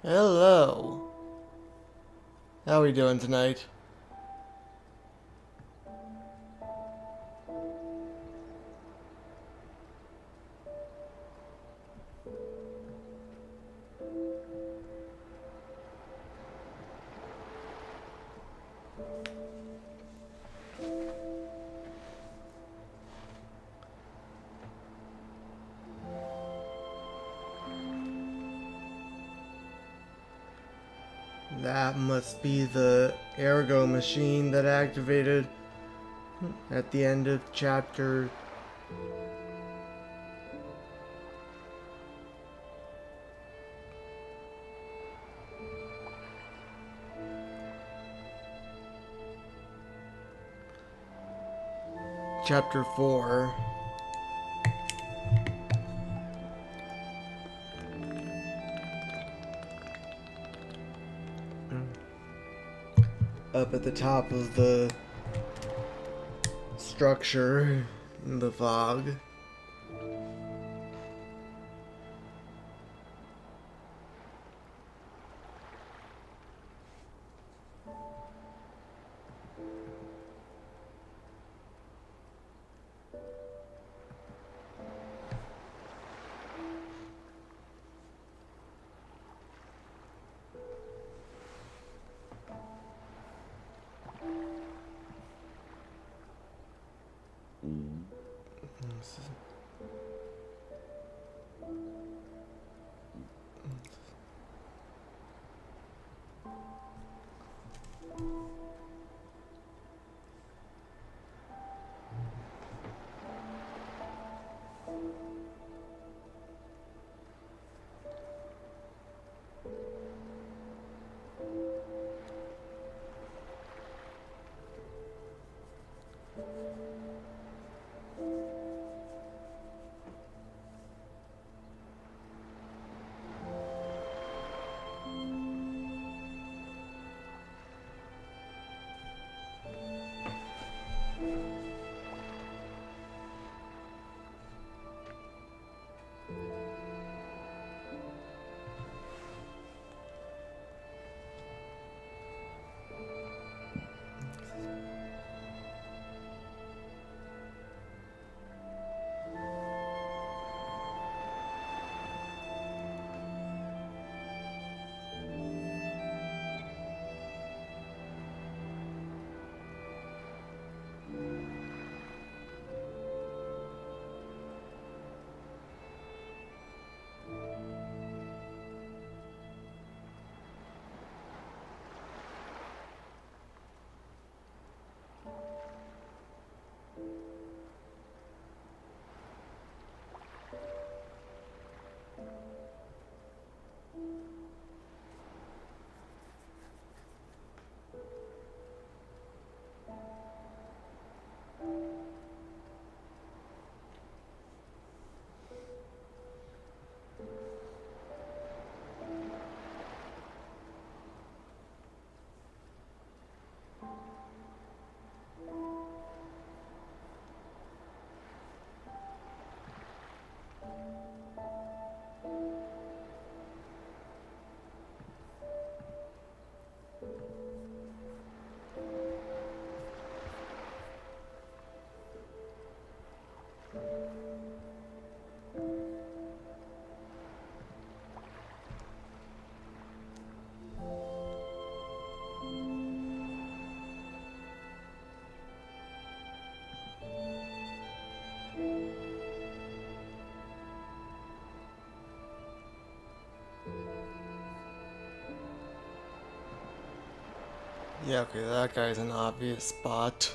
Hello. How are we doing tonight? That must be the ergo machine that activated at the end of chapter. Chapter 4. Up at the top of the structure in the fog. Yeah, okay, that guy's an obvious spot.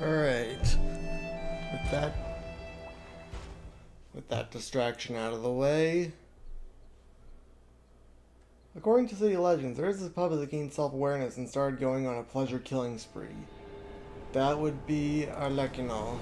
Alright. With that distraction out of the way. According to city legends, there is this puppet that gained self-awareness and started going on a pleasure-killing spree. That would be Arlecchino.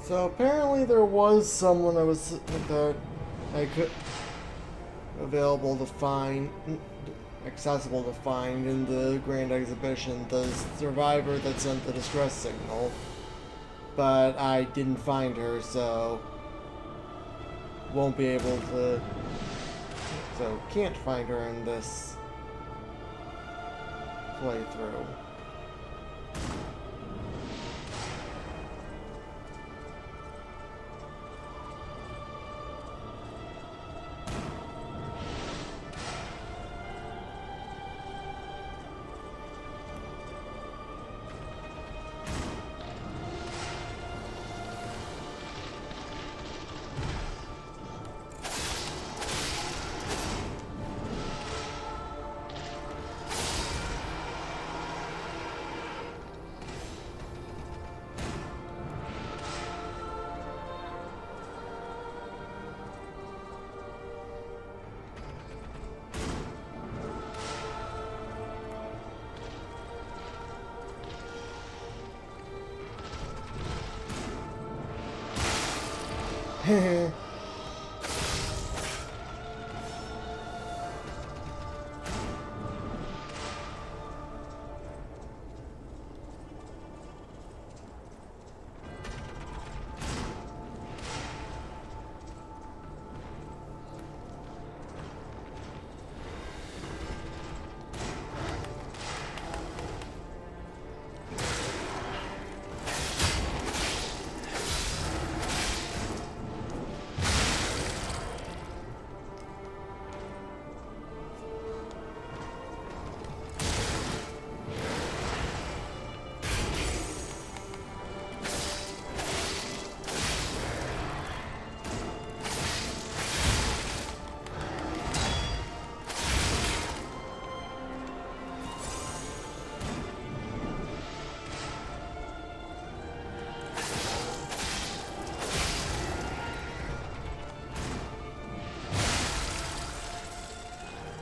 So apparently there was someone that I could available to find, accessible to find in the Grand Exhibition, the survivor that sent the distress signal. But I didn't find her, so won't be able to, so can't find her in this playthrough.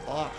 Ugh.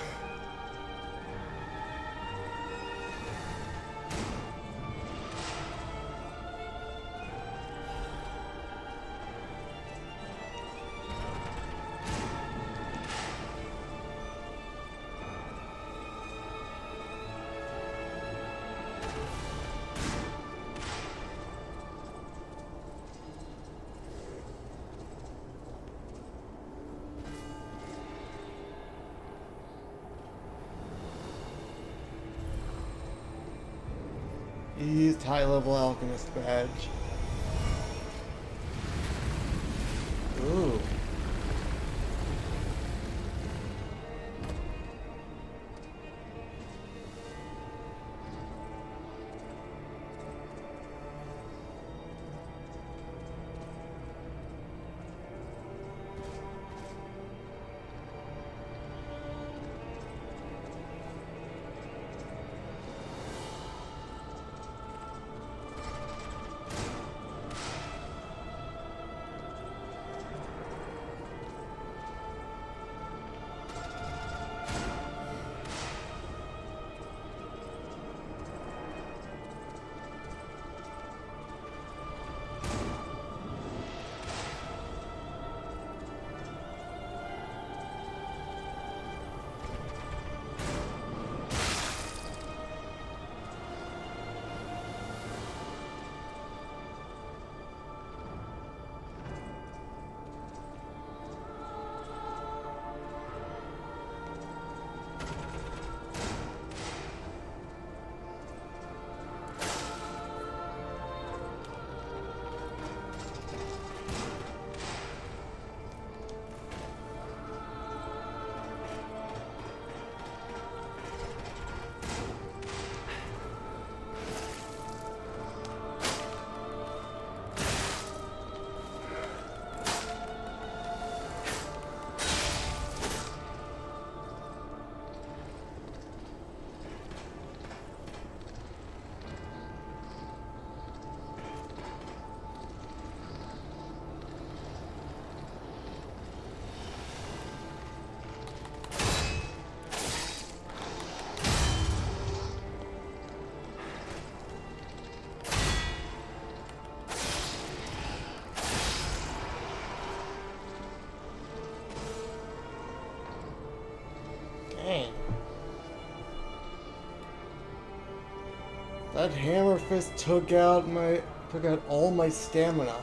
You used high-level alchemist badge. Ooh. Dang. That hammer fist took out all my stamina.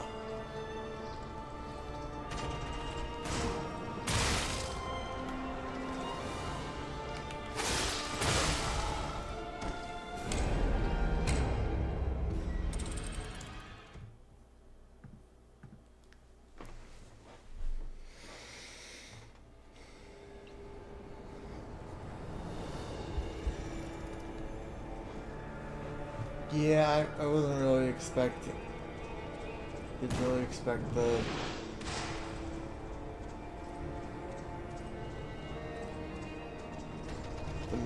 Yeah, I wasn't really expecting. Didn't really expect the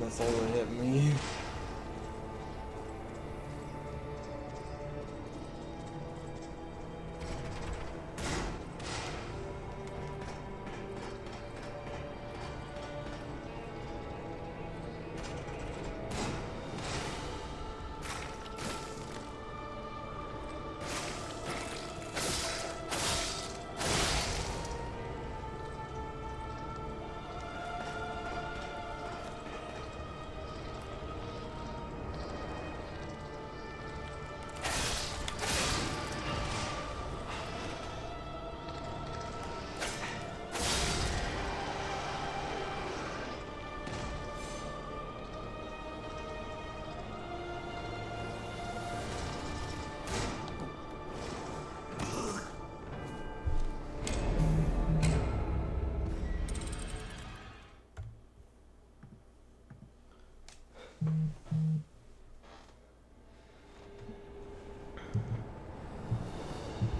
missile to hit me.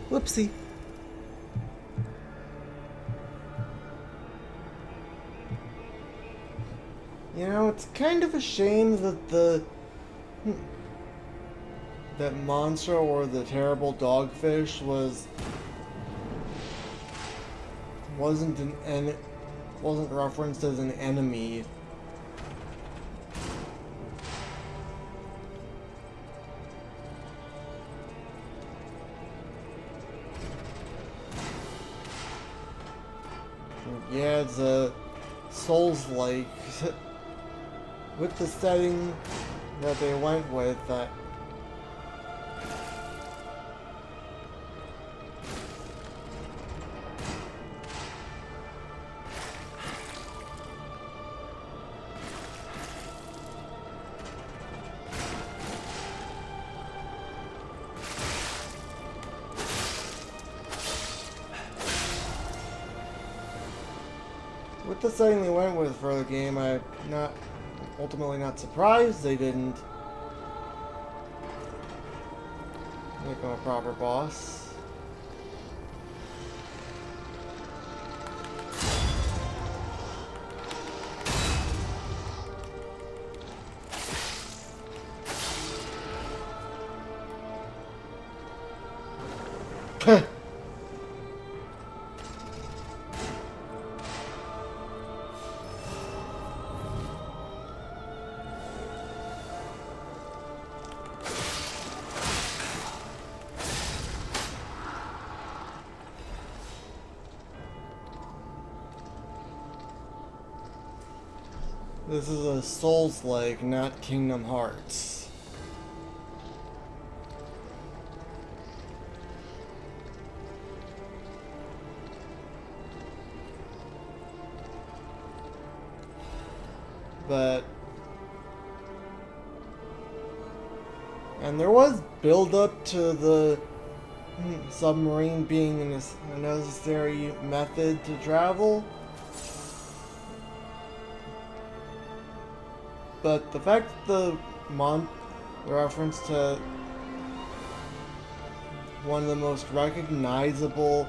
Whoopsie. You know, it's kind of a shame that that monster or the terrible dogfish wasn't referenced as an enemy. Yeah, it's a Souls-like. With the setting that they went with, with the setting they went with for the game, I'm ultimately not surprised they didn't make him a proper boss. This is a Souls-like, not Kingdom Hearts. And there was build-up to the submarine being a necessary method to travel. But the fact that the reference to one of the most recognizable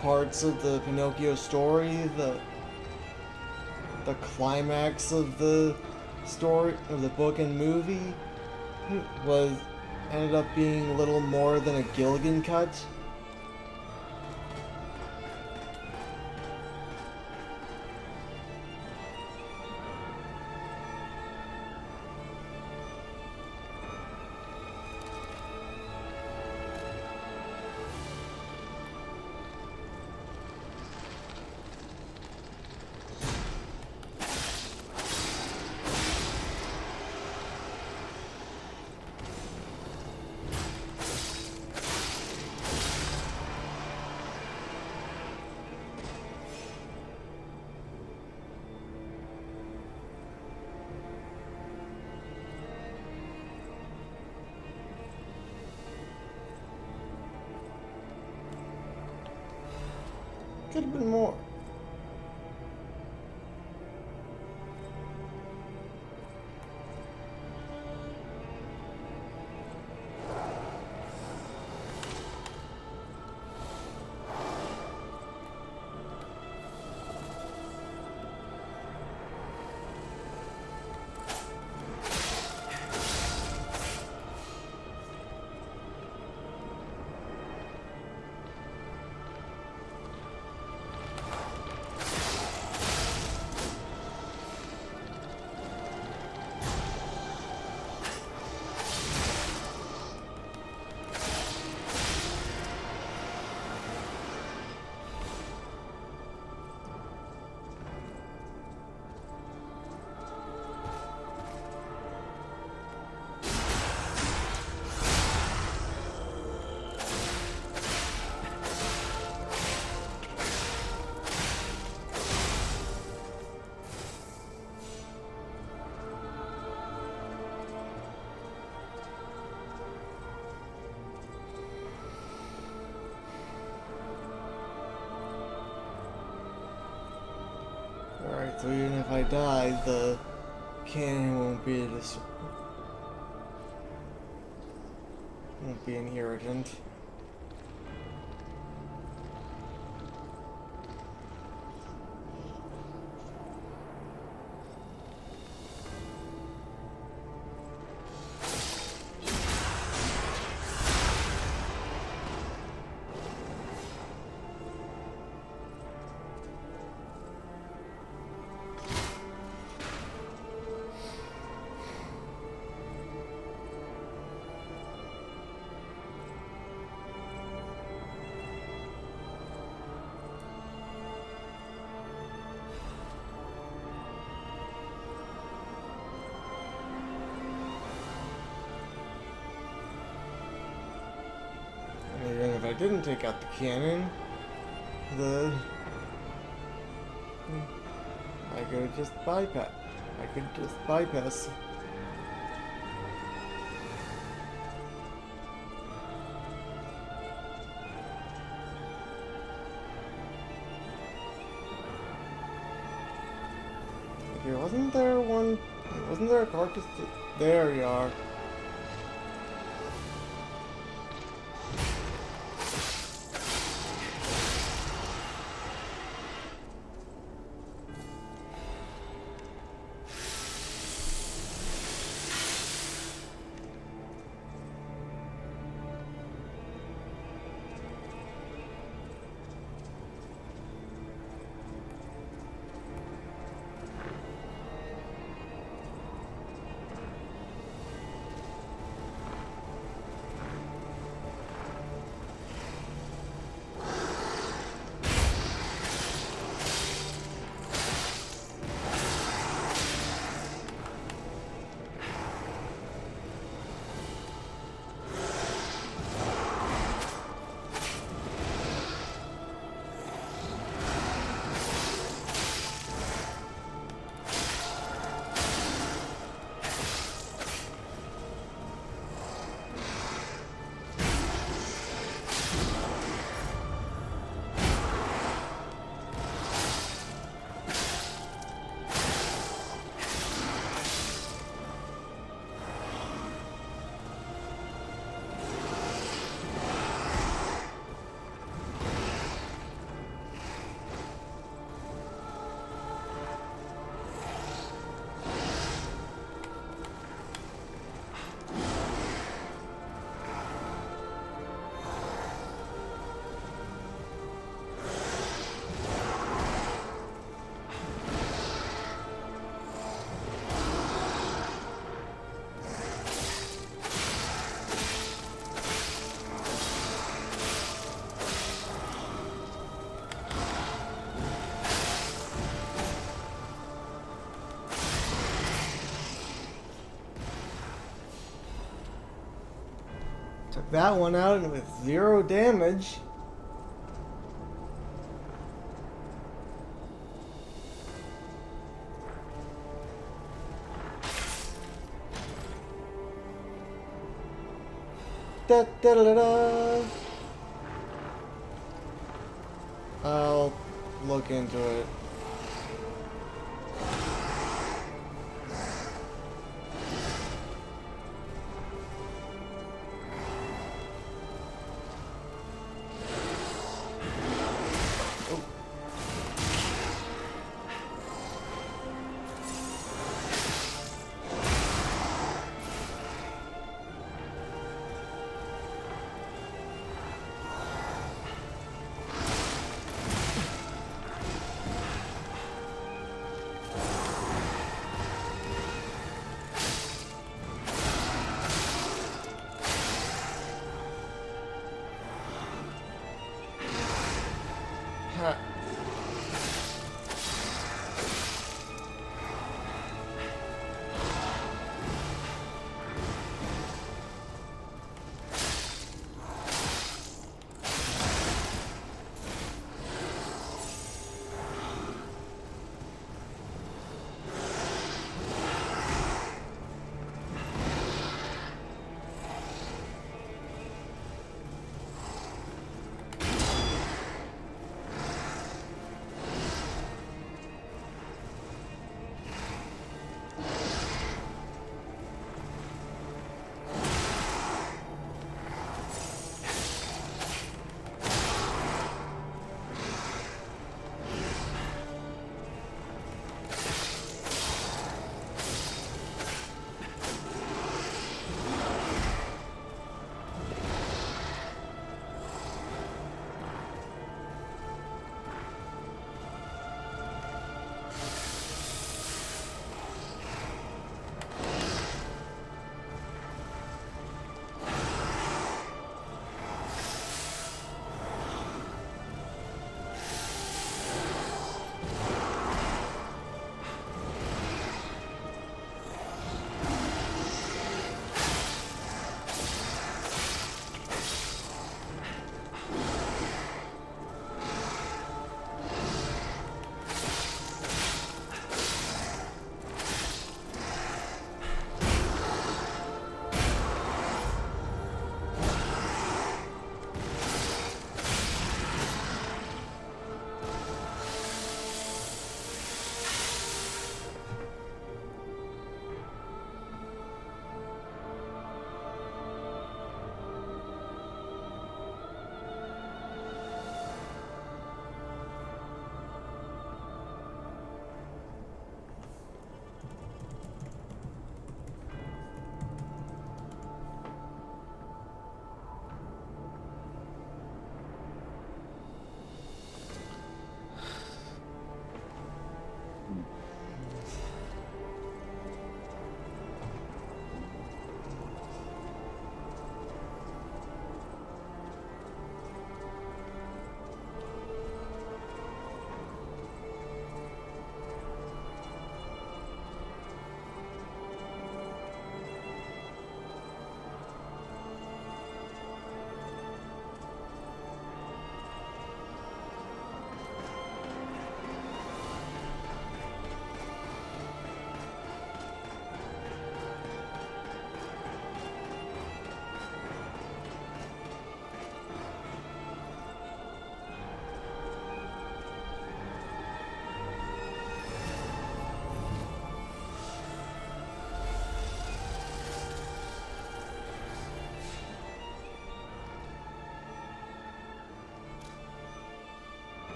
parts of the Pinocchio story, the climax of the story of the book and movie, ended up being little more than a Gilligan cut. could have been more. Alright, so even if I die, the cannon won't be inherent. Even if I didn't take out the cannon, I could just bypass. I could just bypass. Okay, wasn't there one? Wasn't there a carcass? There you are. Took that one out and with 0 damage. Da da da da. I'll look into it. Ha.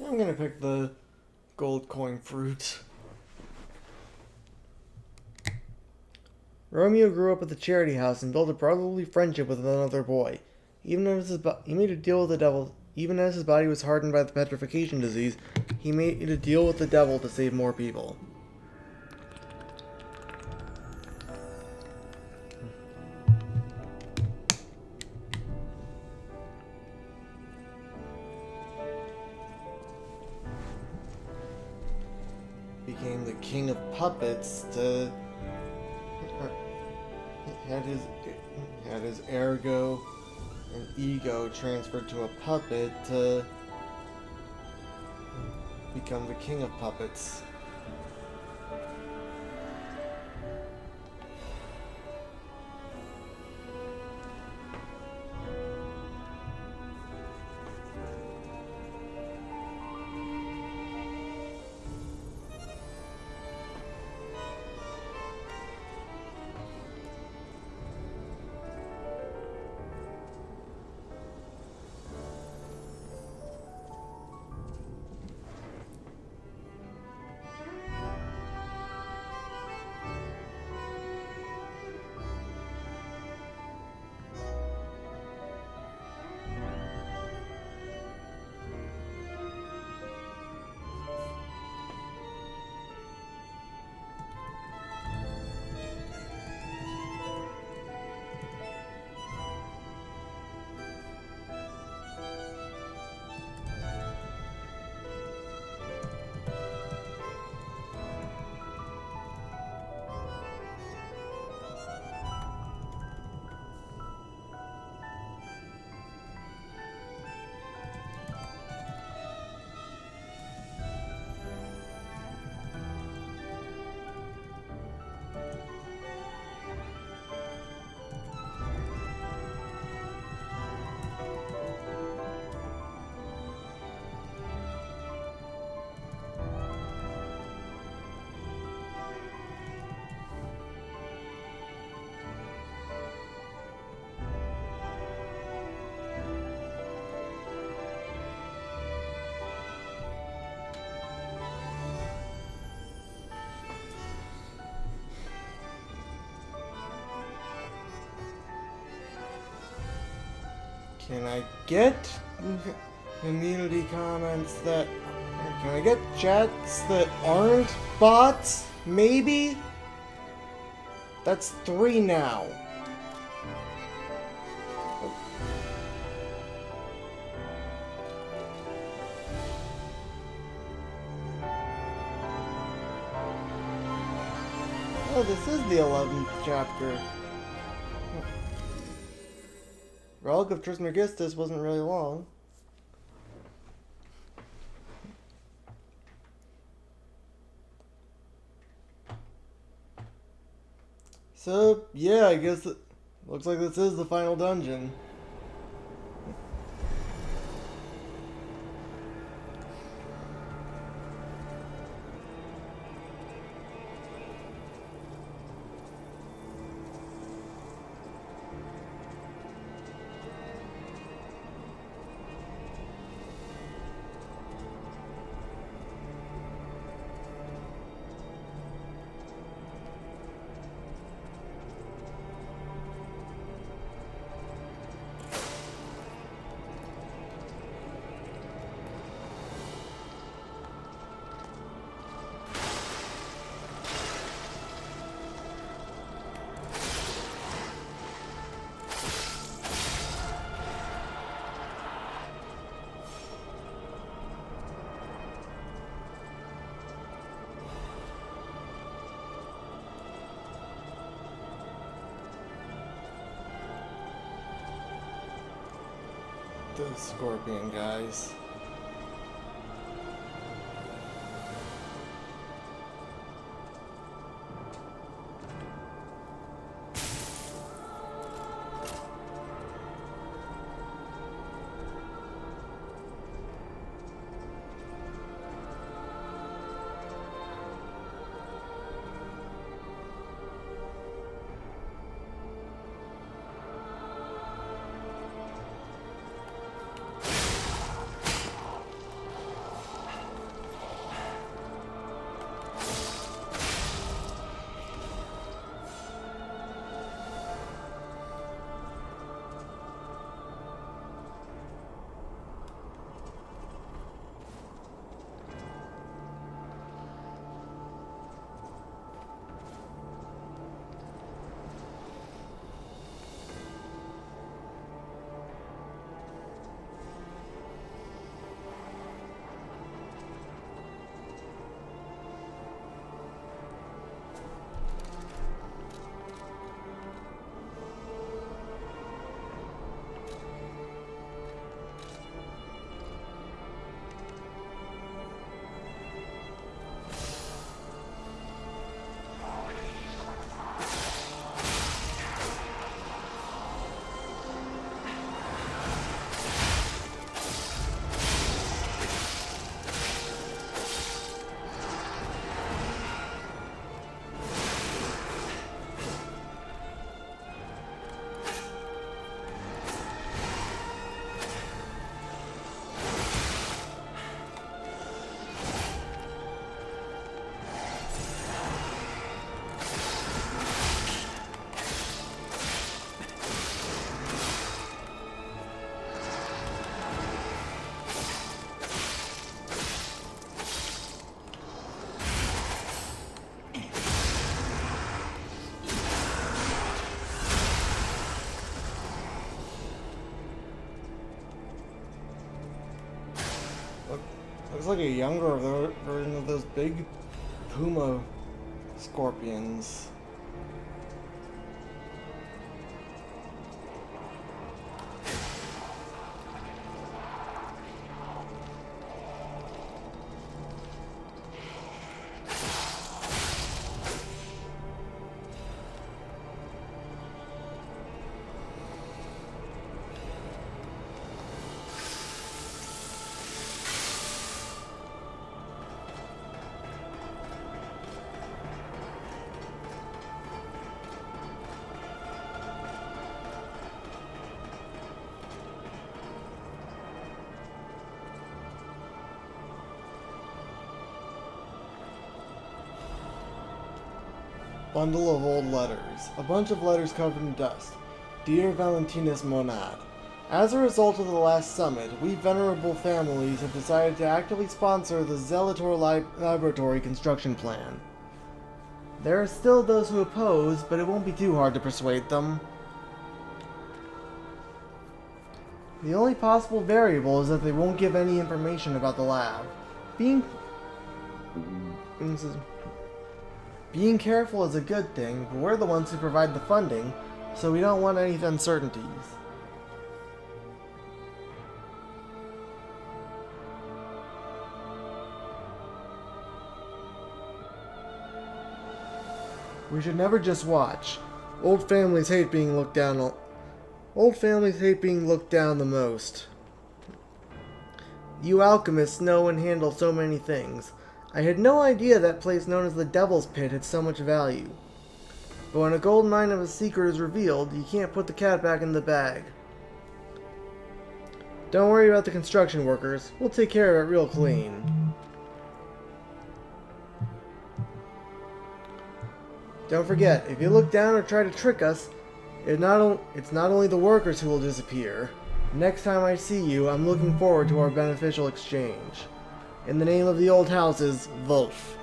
I'm gonna pick the gold coin fruit. Romeo grew up at the charity house and built a brotherly friendship with another boy. He made a deal with the devil. Even as his body was hardened by the petrification disease, he made a deal with the devil to save more people. Became the king of puppets to had his ergo and ego transferred to a puppet to become the king of puppets. Can I get community comments that... Can I get chats that aren't bots? Maybe? That's 3 now. Oh, this is the 11th chapter. Relic of Trismegistus wasn't really long. So, yeah, I guess it looks like this is the final dungeon. Those scorpion guys. Looks like a younger version of those big puma scorpions. Bundle of old letters. A bunch of letters covered in dust. Dear Valentinus Monad, As a result of the last summit, we venerable families have decided to actively sponsor the Zelator Laboratory construction plan. There are still those who oppose, but it won't be too hard to persuade them. The only possible variable is that they won't give any information about the lab. Being careful is a good thing, but we're the ones who provide the funding, so we don't want any uncertainties. We should never just watch. Old families hate being looked down the most. You alchemists know and handle so many things. I had no idea that place known as the Devil's Pit had so much value. But when a gold mine of a secret is revealed, you can't put the cat back in the bag. Don't worry about the construction workers. We'll take care of it real clean. Don't forget, if you look down or try to trick us, it's not only the workers who will disappear. Next time I see you, I'm looking forward to our beneficial exchange. In the name of the old houses, Wolf.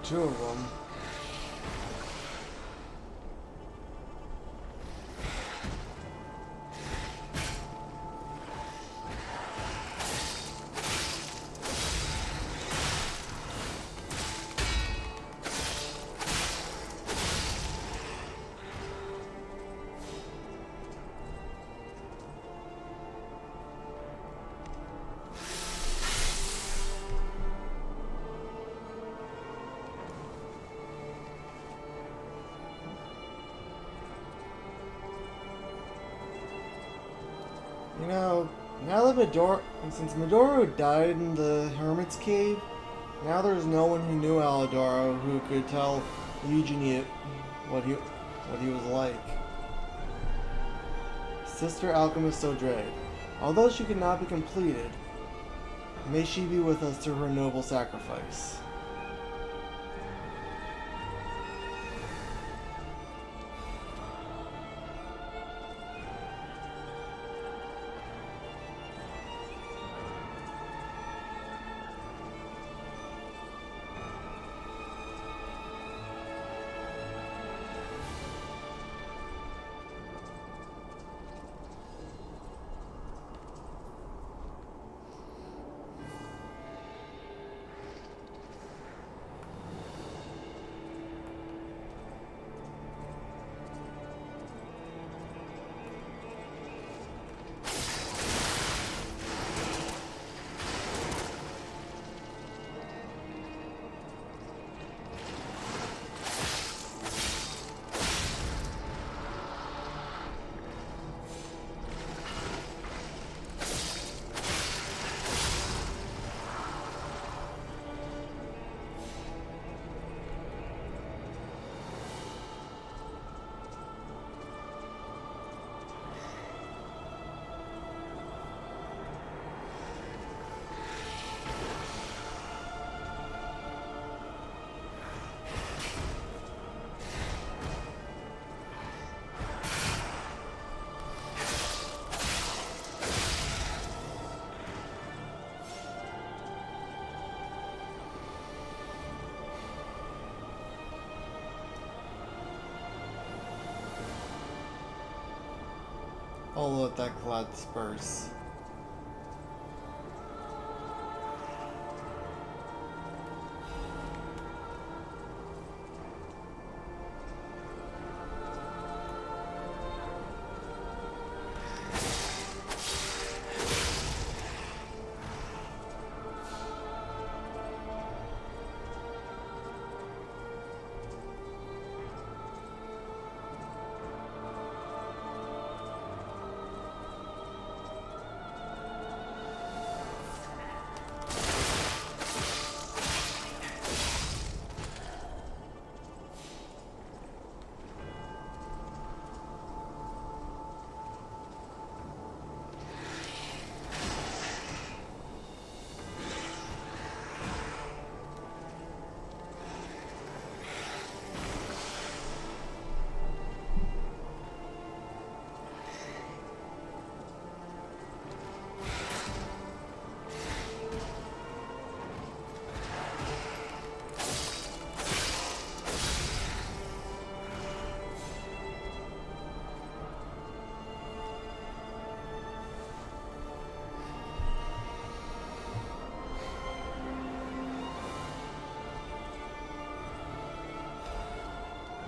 Two of them. You know, now that since Midoro died in the Hermit's Cave, now there's no one who knew Alidoro who could tell Eugenie what he was like. Sister Alchemist Odre, although she could not be completed, may she be with us through her noble sacrifice. I'll let that cloud disperse.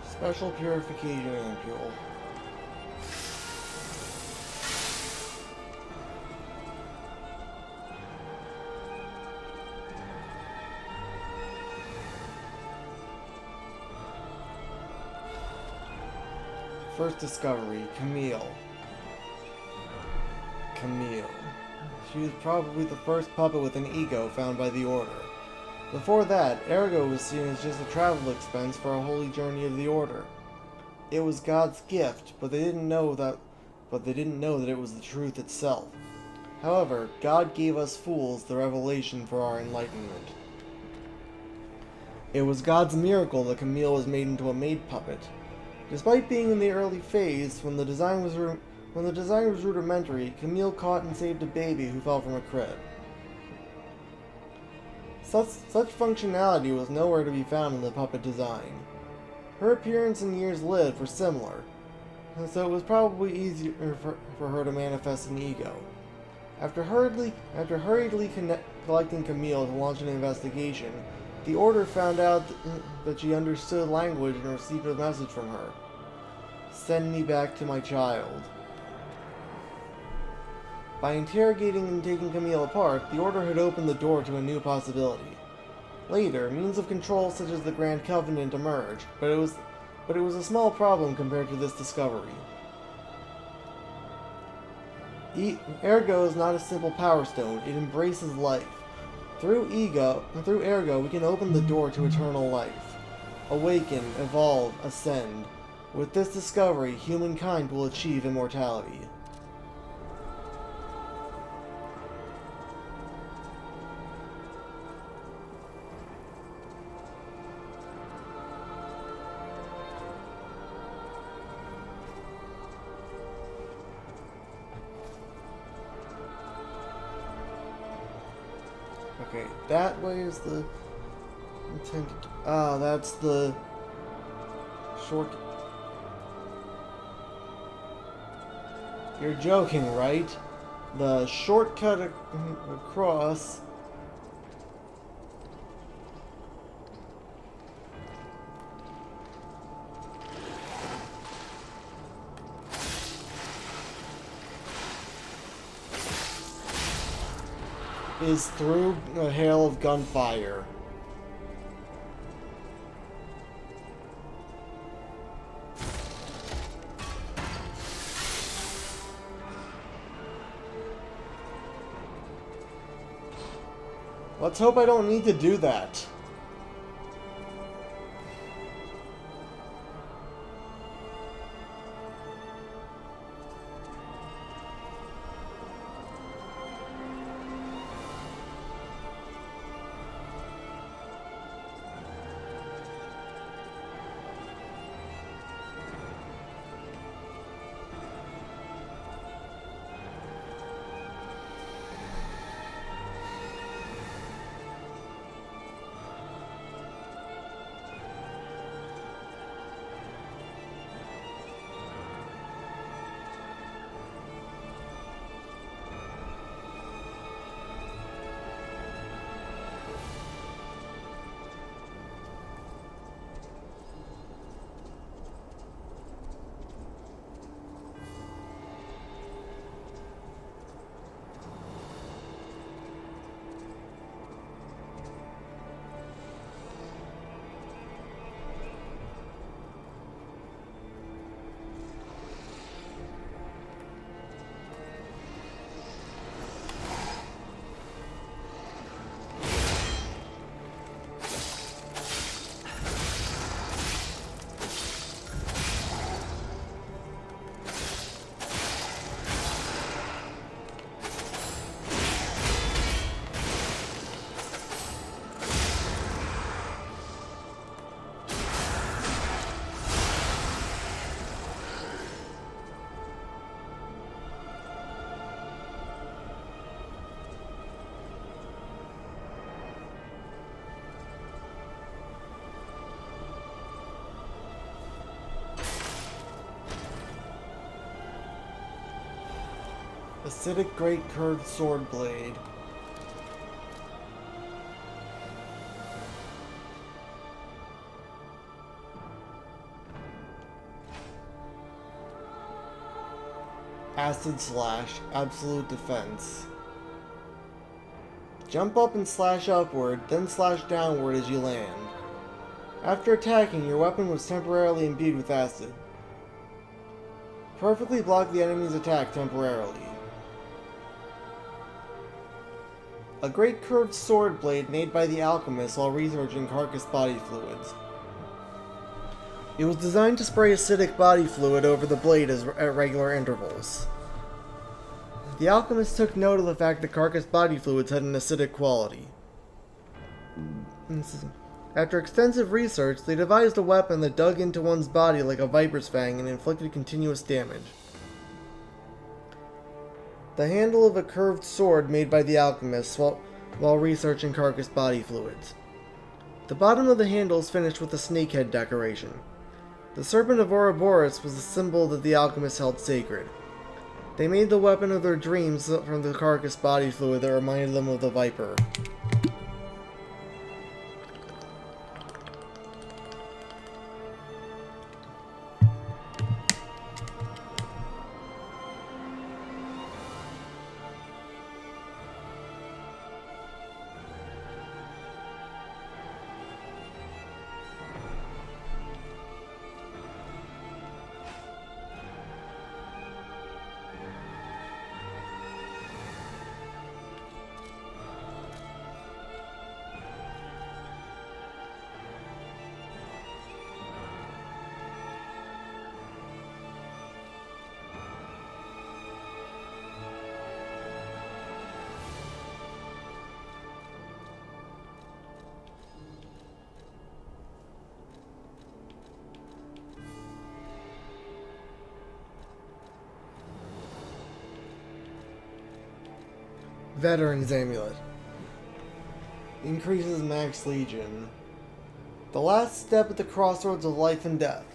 Special purification ampule. First discovery, Camille. Camille. She was probably the first puppet with an ego found by the Order. Before that, Ergo was seen as just a travel expense for a holy journey of the Order. It was God's gift, but they didn't know that it was the truth itself. However, God gave us fools the revelation for our enlightenment. It was God's miracle that Camille was made into a maid puppet. Despite being in the early phase, when the design was rudimentary, Camille caught and saved a baby who fell from a crib. Such functionality was nowhere to be found in the puppet design. Her appearance and years lived were similar, so it was probably easier for her to manifest an ego. After hurriedly collecting Camille to launch an investigation, the Order found out that she understood language and received a message from her. Send me back to my child. By interrogating and taking Camille apart, the Order had opened the door to a new possibility. Later, means of control such as the Grand Covenant emerged, but it was a small problem compared to this discovery. Ergo is not a simple power stone, it embraces life. Through Ergo, we can open the door to eternal life. Awaken, evolve, ascend. With this discovery, humankind will achieve immortality. Okay, that way is the intended. Ah, that's the short. You're joking, right? The shortcut across. Is through a hail of gunfire. Let's hope I don't need to do that. Acidic Great Curved Sword Blade. Acid Slash, Absolute Defense. Jump up and slash upward, then slash downward as you land. After attacking, your weapon was temporarily imbued with acid. Perfectly block the enemy's attack temporarily. A great curved sword blade made by the alchemists while researching carcass body fluids. It was designed to spray acidic body fluid over the blade at regular intervals. The alchemists took note of the fact that carcass body fluids had an acidic quality. After extensive research, they devised a weapon that dug into one's body like a viper's fang and inflicted continuous damage. The handle of a curved sword made by the alchemists while researching carcass body fluids. The bottom of the handle is finished with a snakehead decoration. The serpent of Ouroboros was a symbol that the alchemists held sacred. They made the weapon of their dreams from the carcass body fluid that reminded them of the viper. Veteran's Amulet. Increases Max Legion. The last step at the crossroads of life and death.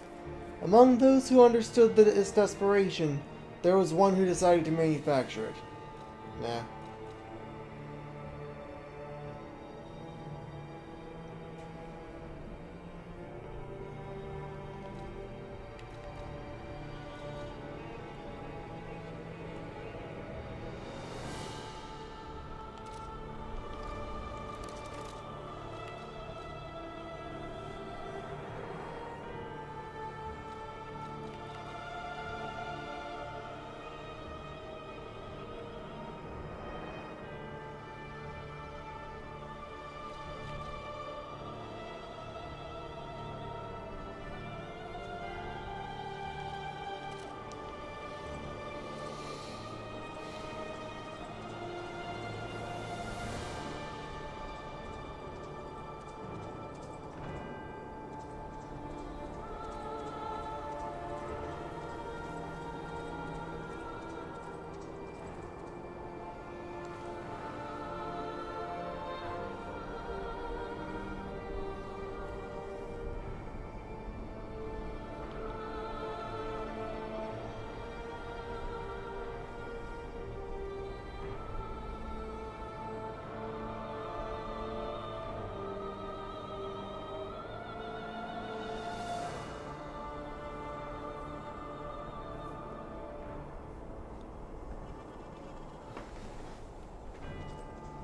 Among those who understood its desperation, there was one who decided to manufacture it. Nah.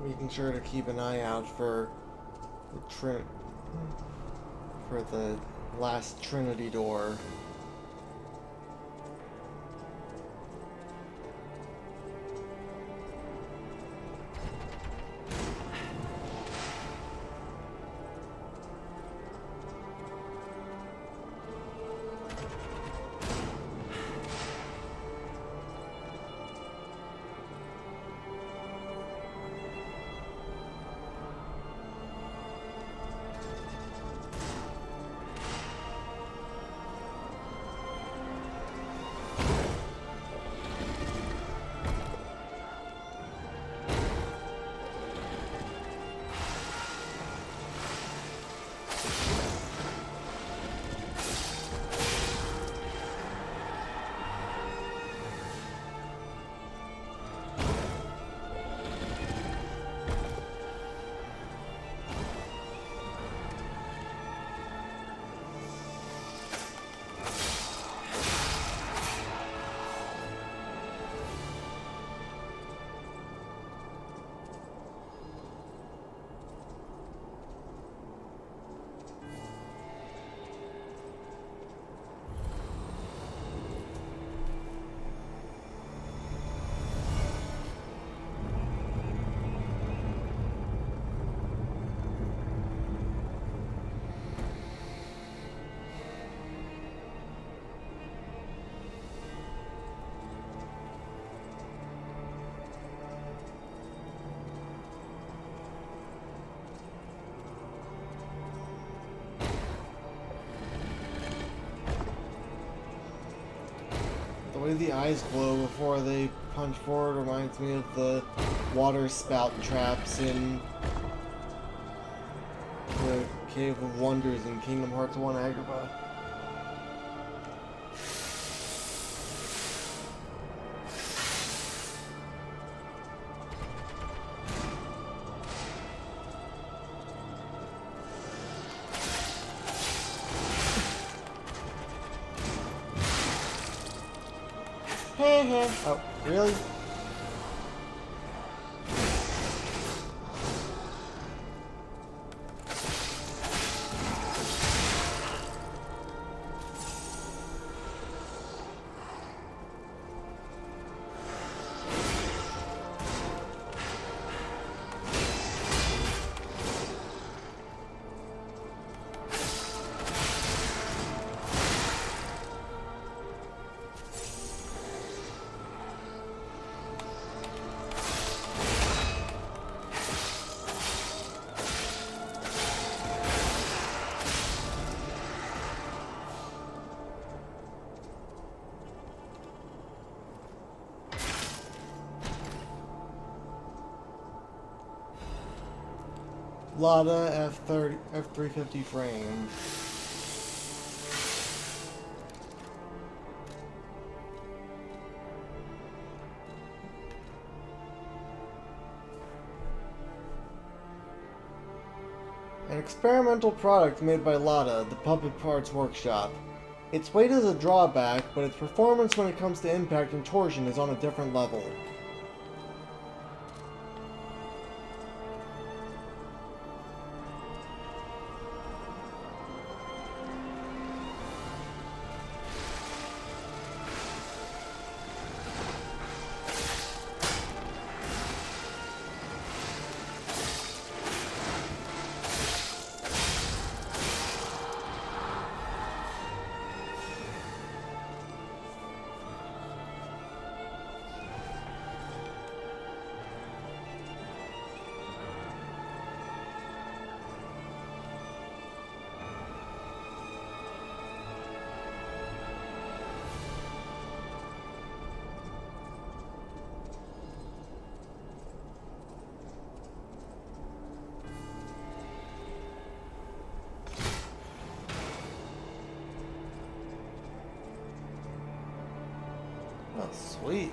Making sure to keep an eye out for the last Trinity door. way the eyes glow before they punch forward reminds me of the water spout traps in the Cave of Wonders in Kingdom Hearts 1 Agrabah. Oh, really? Lada F350 frame. An experimental product made by Lada, the Puppet Parts Workshop. Its weight is a drawback, but its performance when it comes to impact and torsion is on a different level. Oh, sweet.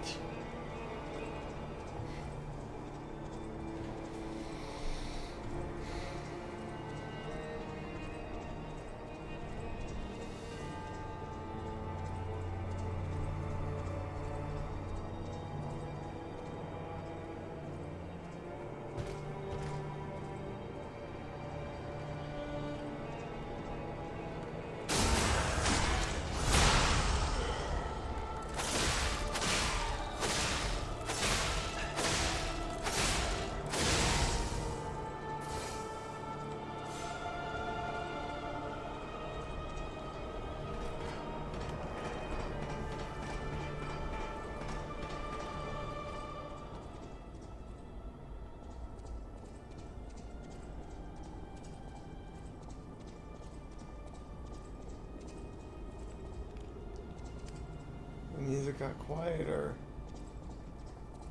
The music got quieter.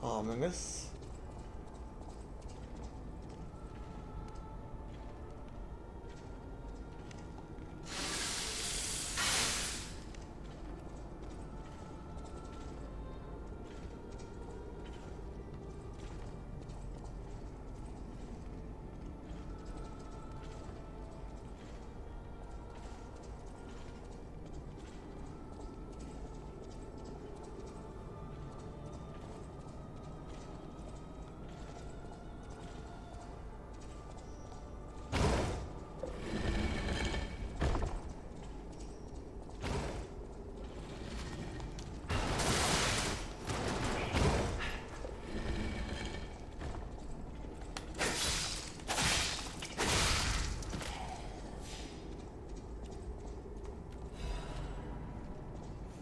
Ominous.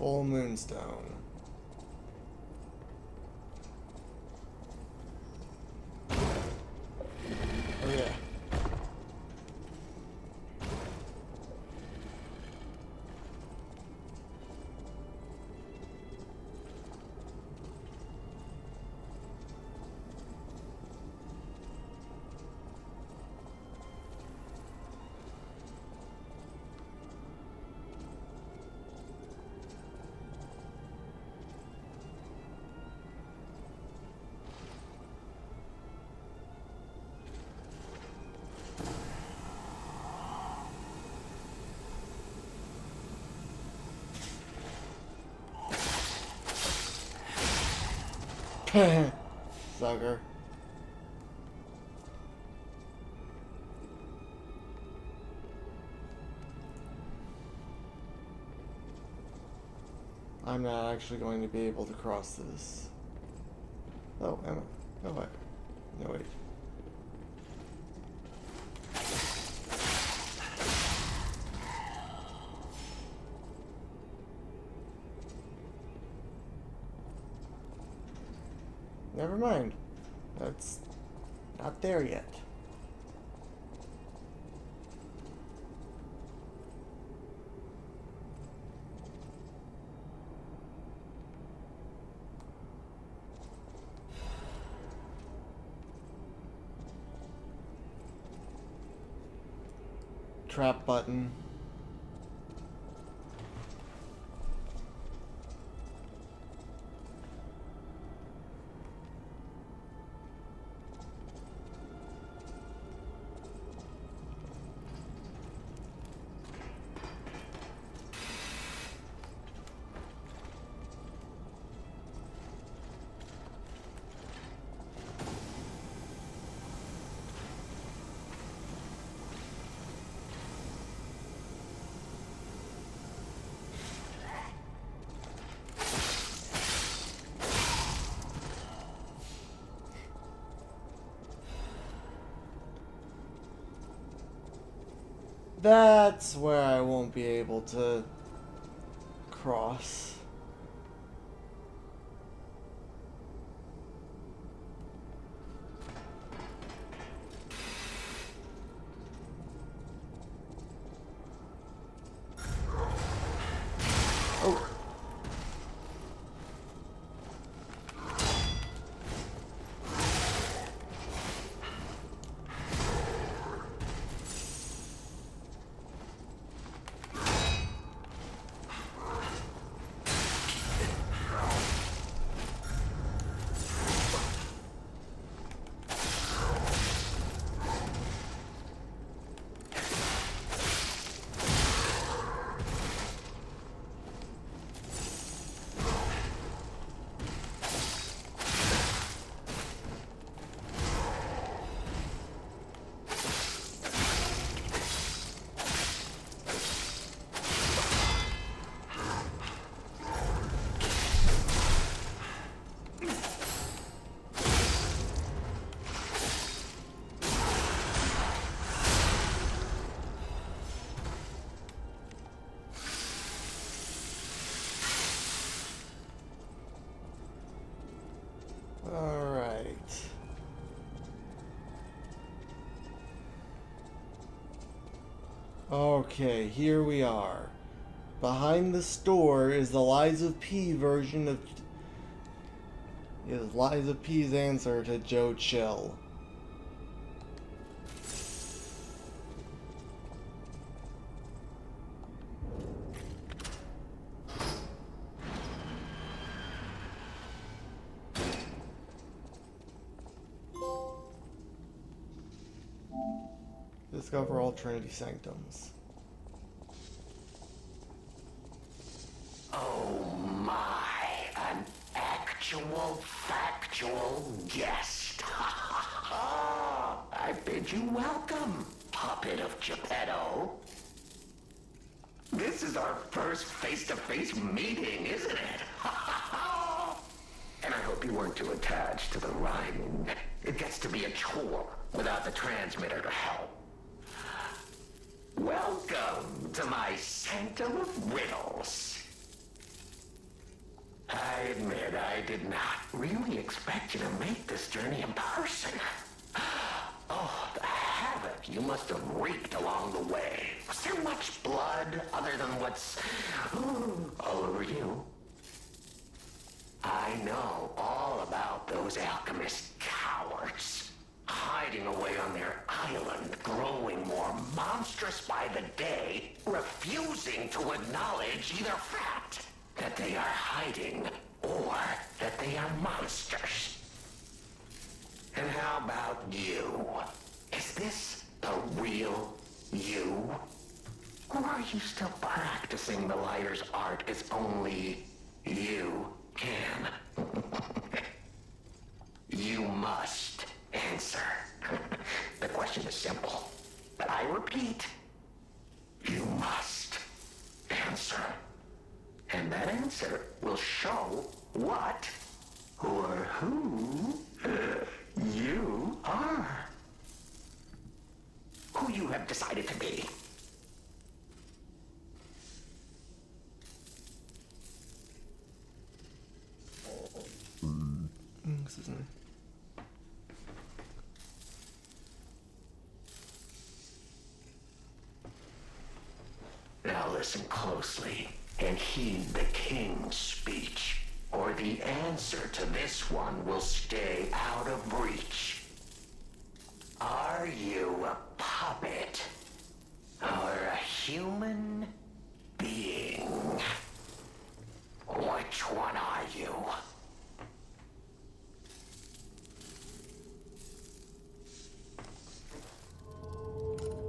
Full Moonstone. Oh yeah. Sucker. I'm not actually going to be able to cross this. Oh, am I? No, wait. No, wait. Never mind. That's not there yet. Trap button. That's where I won't be able to cross. Oh. Alright. Okay, here we are. Behind the store is the Lies of P version of... is Lies of P's answer to Joe Chill. Discover all Trinity Sanctums. Oh my, an actual factual guest. I bid you welcome, puppet of Geppetto. This is our first face-to-face meeting, isn't it? And I hope you weren't too attached to the rhyming. It gets to be a chore without the transmitter to help. Welcome to my Sanctum of Riddles. I admit I did not really expect you to make this journey in person. Oh, the havoc you must have wreaked along the way. Was there much blood other than what's all over you? I know all about those alchemist cowards. Hiding away on their island, growing more monstrous by the day, refusing to acknowledge either fact that they are hiding or that they are monsters. And how about you? Is this the real you? Or are you still practicing the liar's art as only you can? You must answer. The question is simple, but I repeat, you must answer. And that answer will show what or who you are. Who you have decided to be. Excuse me. Now listen closely and heed the king's speech, or the answer to this one will stay out of reach. Are you a puppet or a human being? Which one are you?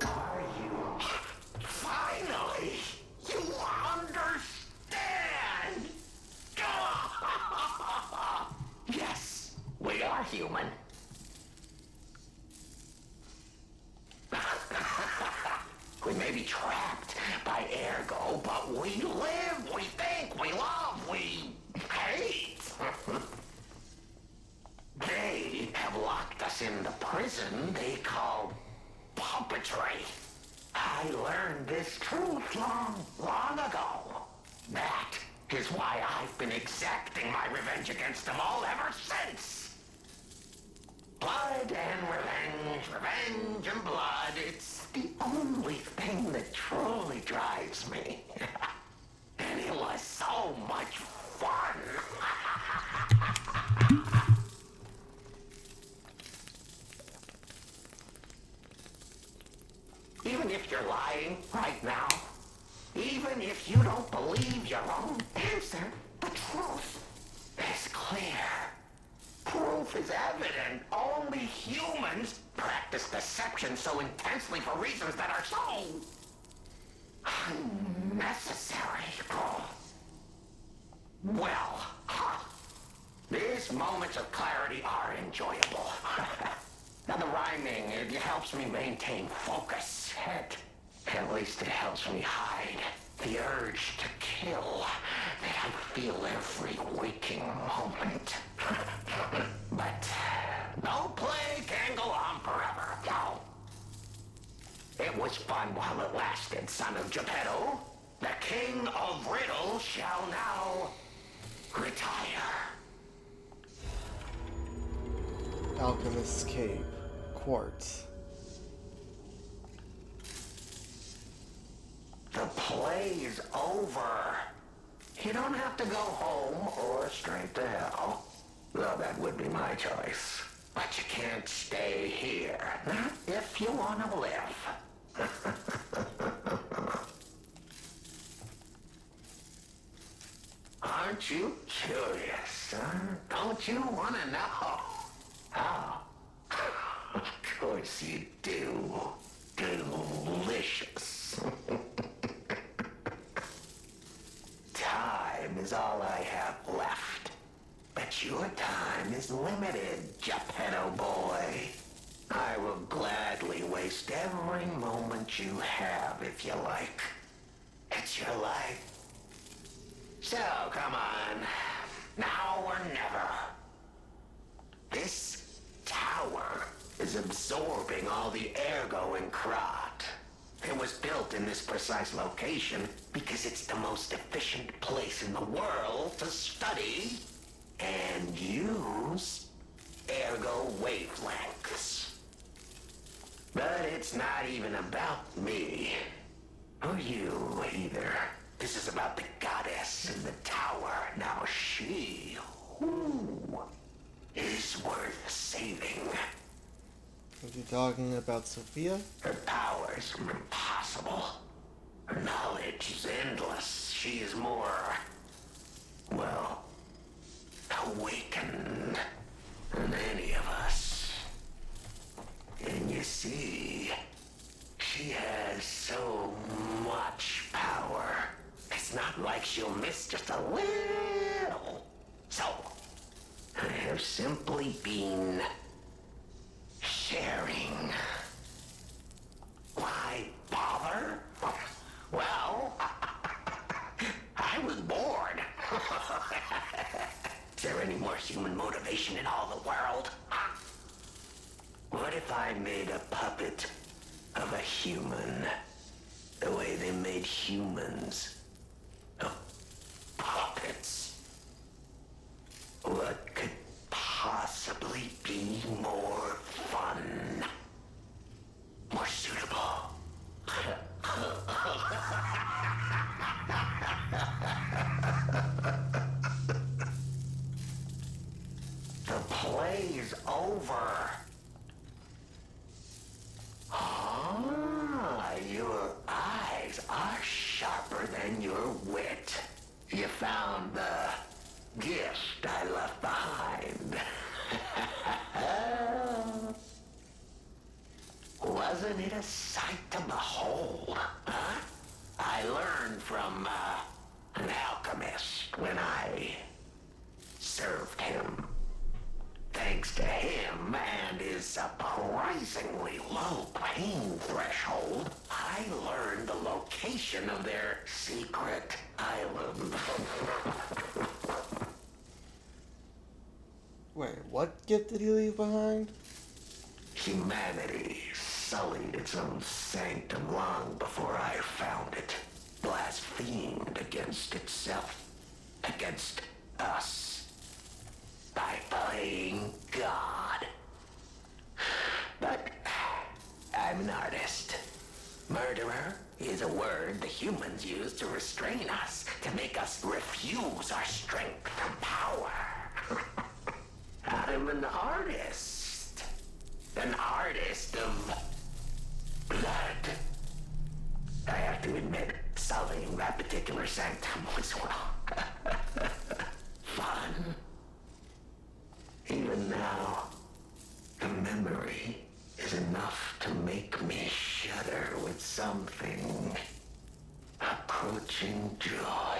Are you? Finally! You understand! Yes, we are human. We may be trapped by ergo, but we live, we think, we love, we hate. They have locked us in the prison they call puppetry. I learned this truth long ago. That is why I've been exacting my revenge against them all ever since. Blood and revenge, revenge and blood, it's the only thing that truly drives me. And it was so much fun. Even if you're lying right now, even if you don't believe your own answer, the truth is clear. Proof is evident. Only humans practice deception so intensely for reasons that are so unnecessary. Well, these moments of clarity are enjoyable. Now the rhyming, it helps me maintain focus. At least it helps me hide the urge to kill that I feel every waking moment. But no play can go on forever. No. It was fun while it lasted, son of Geppetto. The king of riddles shall now retire. Alchemist's Cave. Quartz. The play is over. You don't have to go home or straight to hell. Well, that would be my choice. But you can't stay here. Not if you want to live. Aren't you curious, huh? Don't you want to know? Oh. Of course you do. Delicious. Time is all I have left. But your time is limited, Geppetto boy. I will gladly waste every moment you have if you like. It's your life. So, come on. Now or never. This tower is absorbing all the ergo in Krat. It was built in this precise location because it's the most efficient place in the world to study and use ergo wavelengths. But it's not even about me. Or you, either. This is about the goddess in the tower. Now she, who is worth saving? Are you talking about Sophia? Her powers are impossible. Her knowledge is endless. She is more, well, awakened than any of us. And you see, she has so much power. It's not like she'll miss just a little. So, I have simply been sharing. Why bother? Well, I was bored. Is there any more human motivation in all the world? What if I made a puppet of a human, the way they made humans of puppets? What could possibly be more fun? More suitable? The play's over. Ah, your eyes are sharper than your wit. You found the gift I left behind. Wasn't it a sight to behold, huh? I learned from an alchemist when I served him. Thanks to him and his surprisingly low pain threshold, I learned the location of their secret island. Wait, what gift did he leave behind? Humanity sullied its own sanctum long before I found it. Blasphemed against itself, against us, by playing God. But I'm an artist. Murderer is a word the humans use to restrain us, to make us refuse our strength and power. I'm an artist. An artist of blood. I have to admit, sullying that particular sanctum was, well, fun. Even now, the memory is enough to make me shudder with something approaching joy.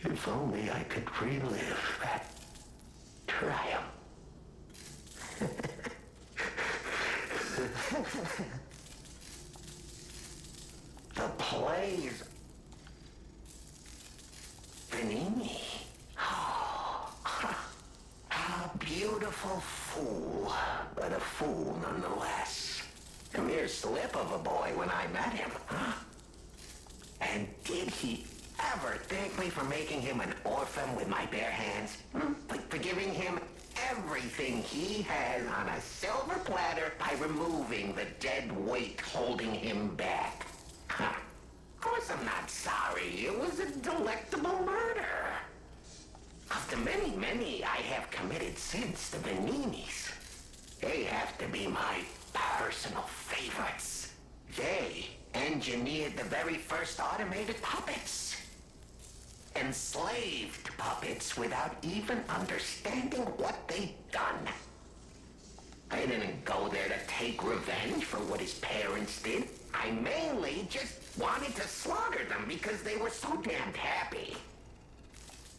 If only I could relive that triumph. The play's Benini. Oh, a beautiful fool, but a fool nonetheless. A mere slip of a boy when I met him, huh? And did he ever thank me for making him an orphan with my bare hands? Like for giving him everything he has on a silver platter by removing the dead weight holding him back. Huh. Of course I'm not sorry. It was a delectable murder. Of the many, many I have committed since, the Beninis, they have to be my personal favorites. They engineered the very first automated puppets. Enslaved puppets without even understanding what they'd done. I didn't go there to take revenge for what his parents did. I mainly just wanted to slaughter them because they were so damned happy.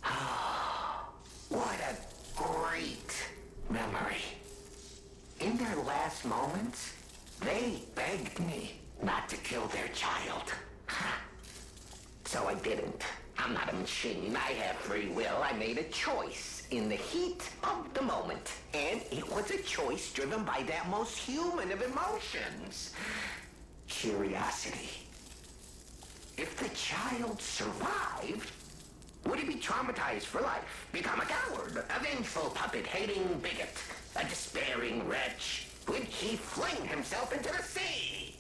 Oh, what a great memory. In their last moments, they begged me not to kill their child. So I didn't. I'm not a machine. I have free will. I made a choice in the heat of the moment. And it was a choice driven by that most human of emotions. Curiosity. If the child survived, would he be traumatized for life? Become a coward, a vengeful puppet-hating bigot, a despairing wretch? Would he fling himself into the sea?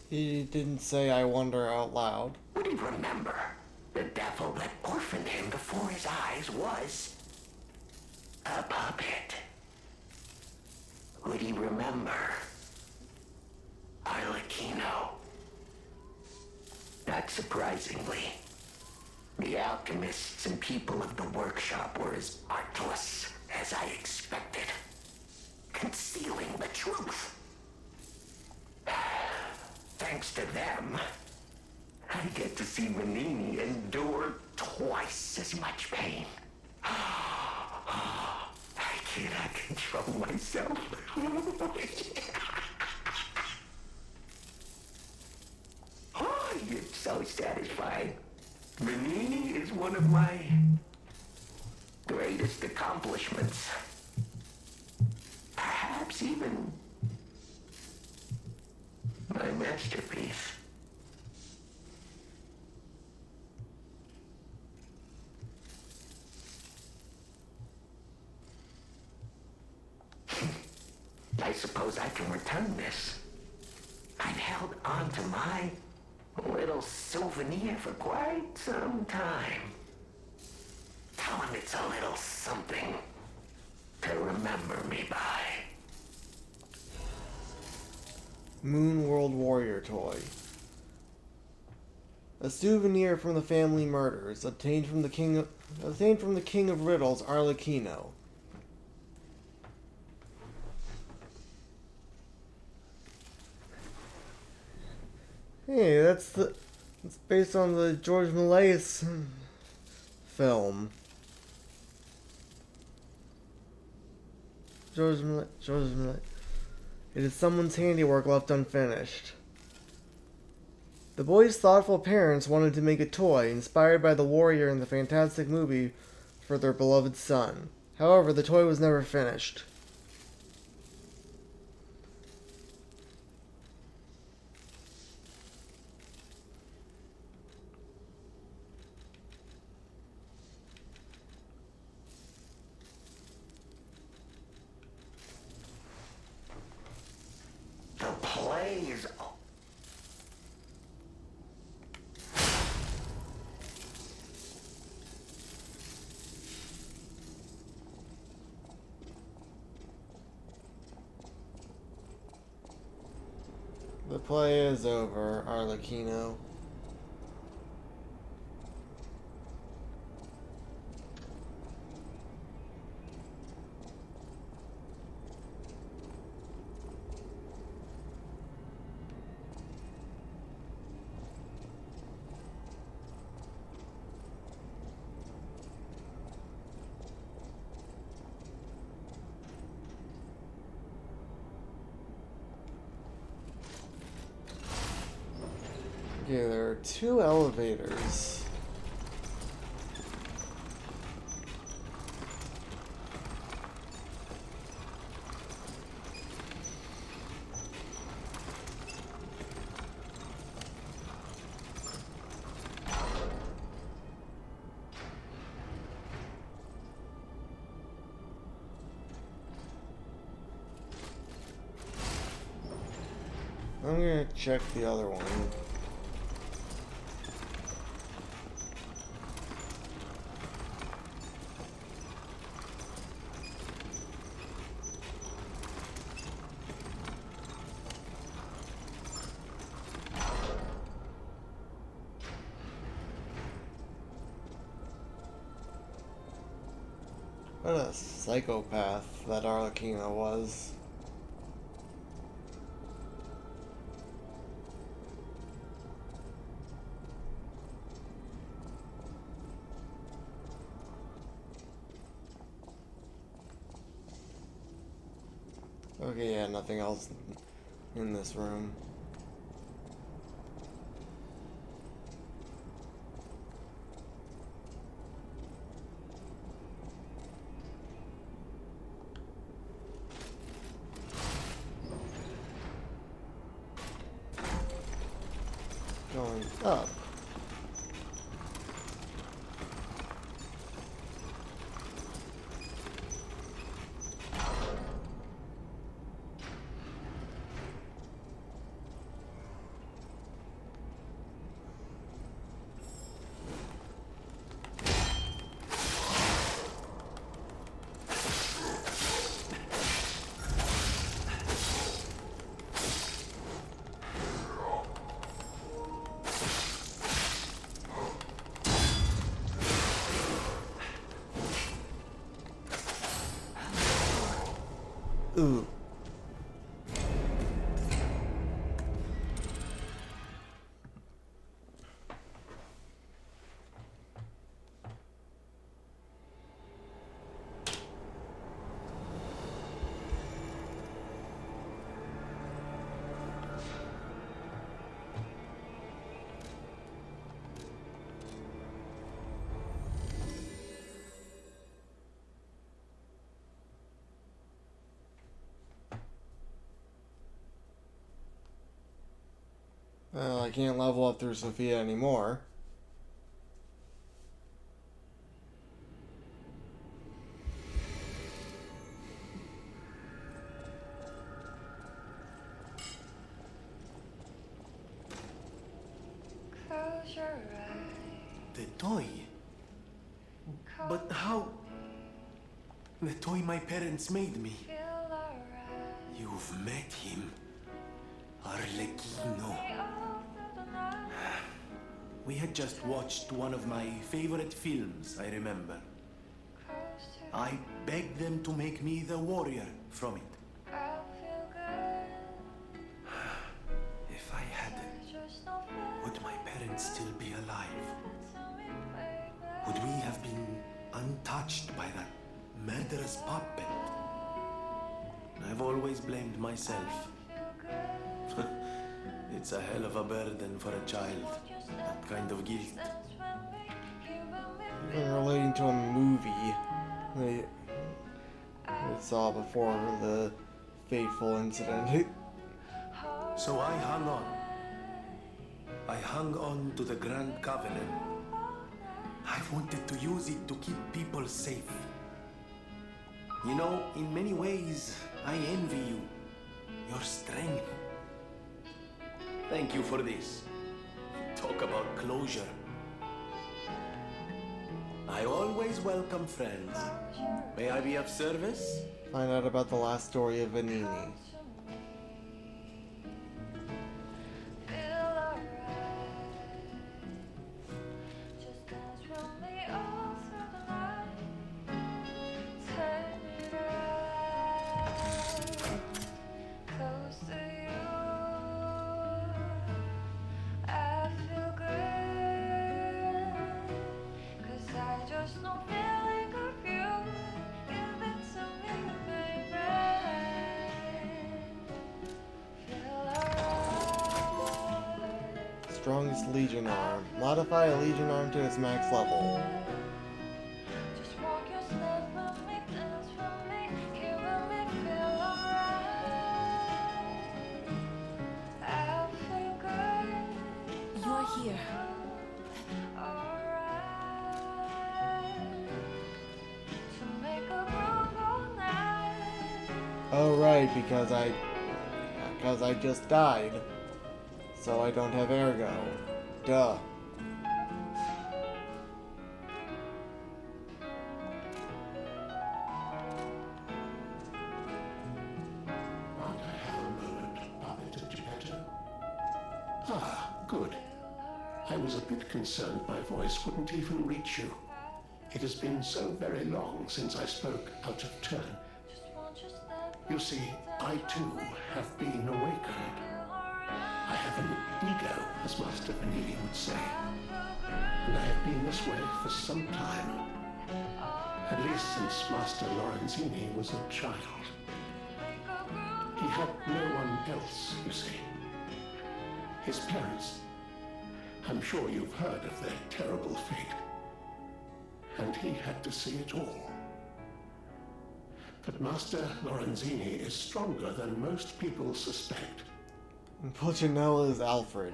He didn't say "I wonder" out loud. Would he remember the devil that orphaned him before his eyes was a puppet? Would he remember Arlecchino? Not surprisingly, the alchemists and people of the workshop were as artless as I expected, concealing the truth. thanks to them, I get to see Manini endure twice as much pain. I cannot control myself. Oh, it's so satisfying. Manini is one of my greatest accomplishments. Perhaps even my masterpiece. I suppose I can return this. I've held on to my little souvenir for quite some time. Tell him it's a little something to remember me by. Moon World Warrior toy. A souvenir from the family murders, obtained from the king of riddles, Arlecchino. Hey, it's based on the George Méliès film. George Méliès. It is someone's handiwork left unfinished. The boy's thoughtful parents wanted to make a toy inspired by the warrior in the fantastic movie for their beloved son. However, the toy was never finished. The play is... The play is over, Arlecchino. Okay, there are 2 elevators. I'm gonna check the other one. What a psychopath that Arlecchino was. Okay, yeah, nothing else in this room. Going up. Ooh. Well, I can't level up through Sophia anymore. Close your eyes. The toy? But how? The toy my parents made me. Feel alright. You've met him. Arlecchino. We had just watched one of my favorite films, I remember. I begged them to make me the warrior from it. I'll feel good. If I hadn't, would my parents still be alive? Would we have been untouched by that murderous puppet? I've always blamed myself. It's a hell of a burden for a child, that kind of guilt. Even relating to a movie we saw before the fateful incident. So I hung on. I hung on to the Grand Covenant. I wanted to use it to keep people safe. You know, in many ways, I envy you. Your strength. Thank you for this. Talk about closure. I always welcome friends. May I be of service? Find out about the last story of Vanini. Feel alright. Just dance with me all through the night. Turn it right close to you. I feel good, 'cause I just know feeling of you. Give it to me, baby. Feel alright. Strongest Legion Arm. Modify a Legion Arm to its max level. Just walk your step with me, dance with me, here with me, feel alright. I feel good. You're here. Alright. To make a groove all night. Oh right, because I just died. So I don't have ergo. Duh. Might I have a moment, Puppet Geppetto? Ah, good. I was a bit concerned my voice wouldn't even reach you. It has been so very long since I spoke out of turn. Just want your step. You see, I too have been awakened. I have an ego, as Master Vanini would say. And I have been this way for some time. At least since Master Lorenzini was a child. He had no one else, you see. His parents. I'm sure you've heard of their terrible fate. And he had to see it all. But Master Lorenzini is stronger than most people suspect. And Pulcinella is Alfred.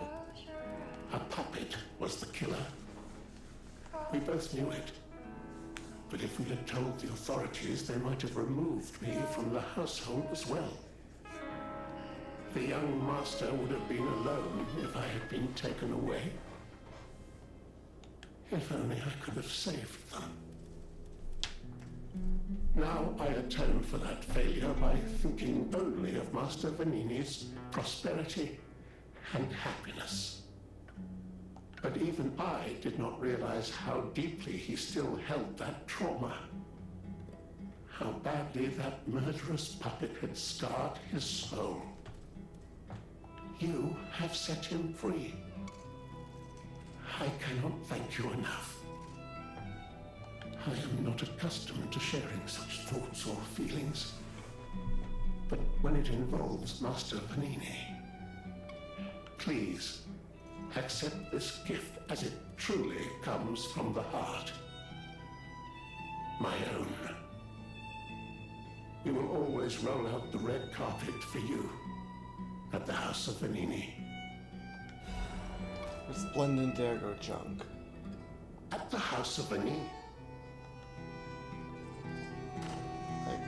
A puppet was the killer. We both knew it. But if we had told the authorities, they might have removed me from the household as well. The young master would have been alone if I had been taken away. If only I could have saved them. Now I atone for that failure by thinking only of Master Vanini's prosperity and happiness. But even I did not realize how deeply he still held that trauma. How badly that murderous puppet had scarred his soul. You have set him free. I cannot thank you enough. I am not accustomed to sharing such thoughts or feelings. But when it involves Master Vanini, please accept this gift as it truly comes from the heart. My own. We will always roll out the red carpet for you at the House of Vanini. Resplendent Dagger Chunk. At the House of Ani. Like,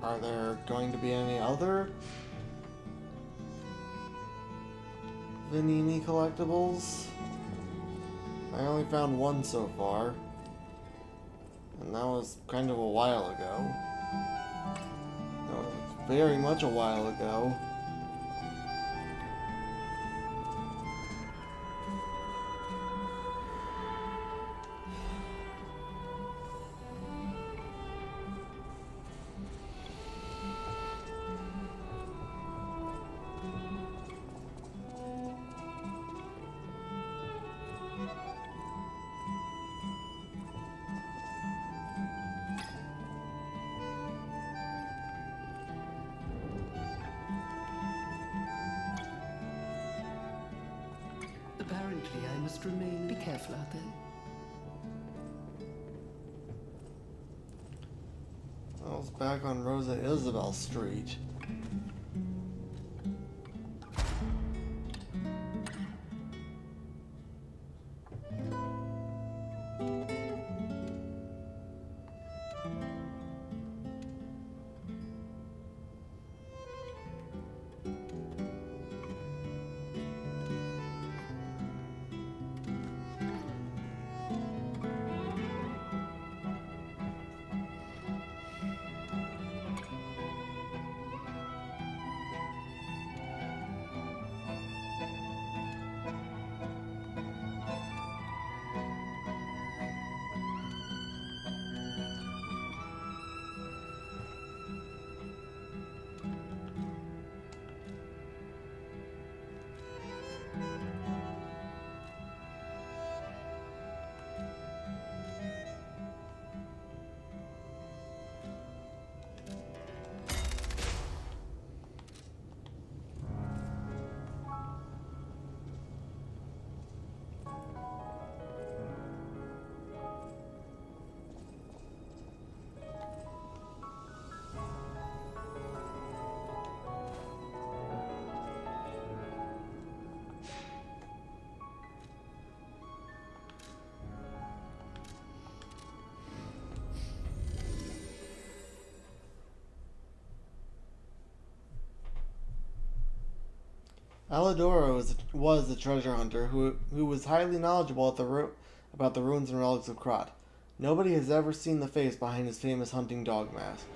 are there going to be any other Vanini collectibles? I only found one so far. And that was kind of a while ago. That was very much a while ago. Apparently, I must remain. Be careful out there. I was back on Rosa Isabel Street. Alidoro was a treasure hunter who was highly knowledgeable about the ruins and relics of Krat. Nobody has ever seen the face behind his famous hunting dog mask.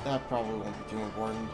That probably won't be too important.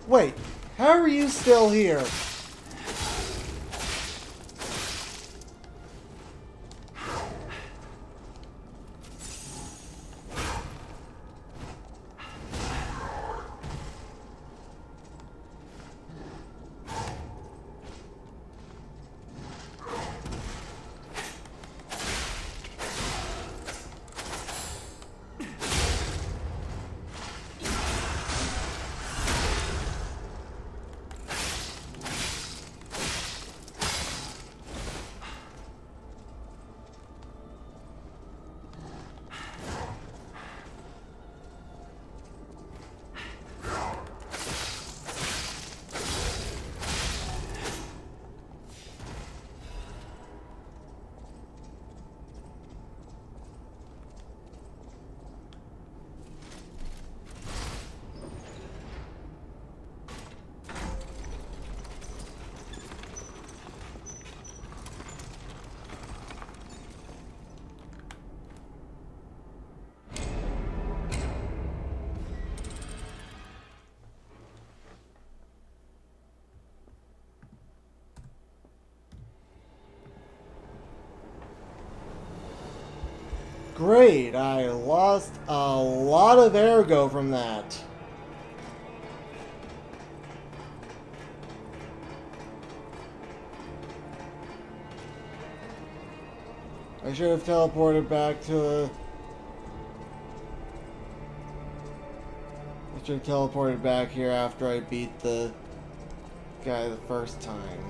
Wait, how are you still here? Great, I lost a lot of ergo from that. I should have teleported back to the... I should have teleported back here after I beat the guy the first time.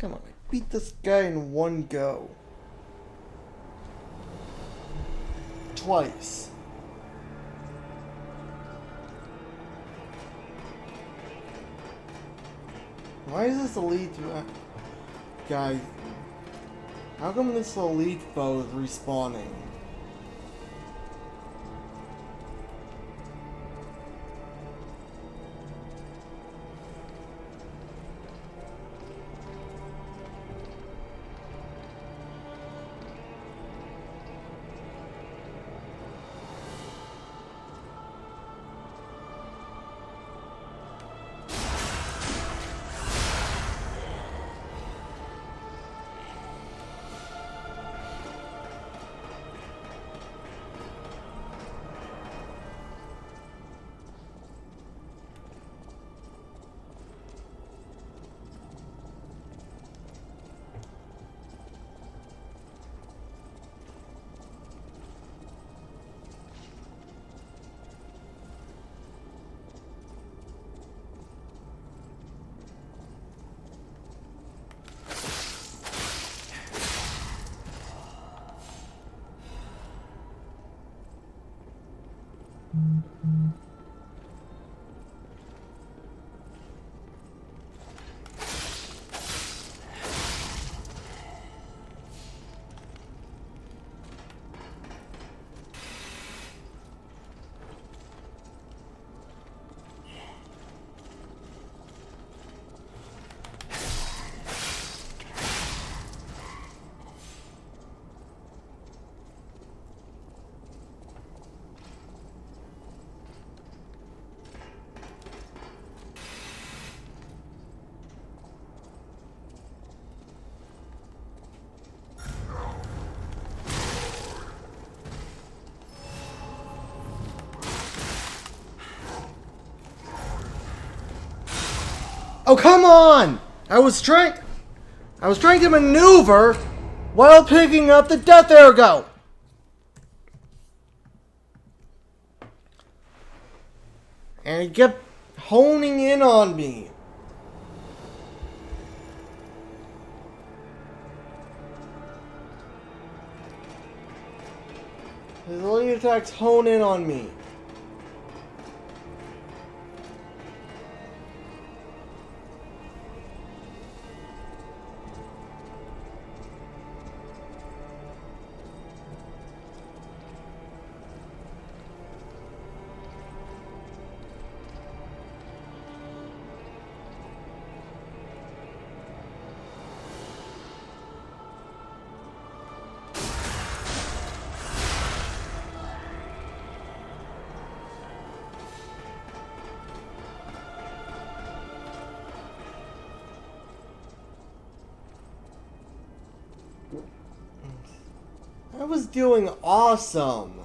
Come on, I beat this guy in one go. Twice. Why is this elite guy? How come this elite foe is respawning? Oh, come on! I was trying to maneuver while picking up the death ergo. And he kept honing in on me. His lead attacks hone in on me. I was doing awesome.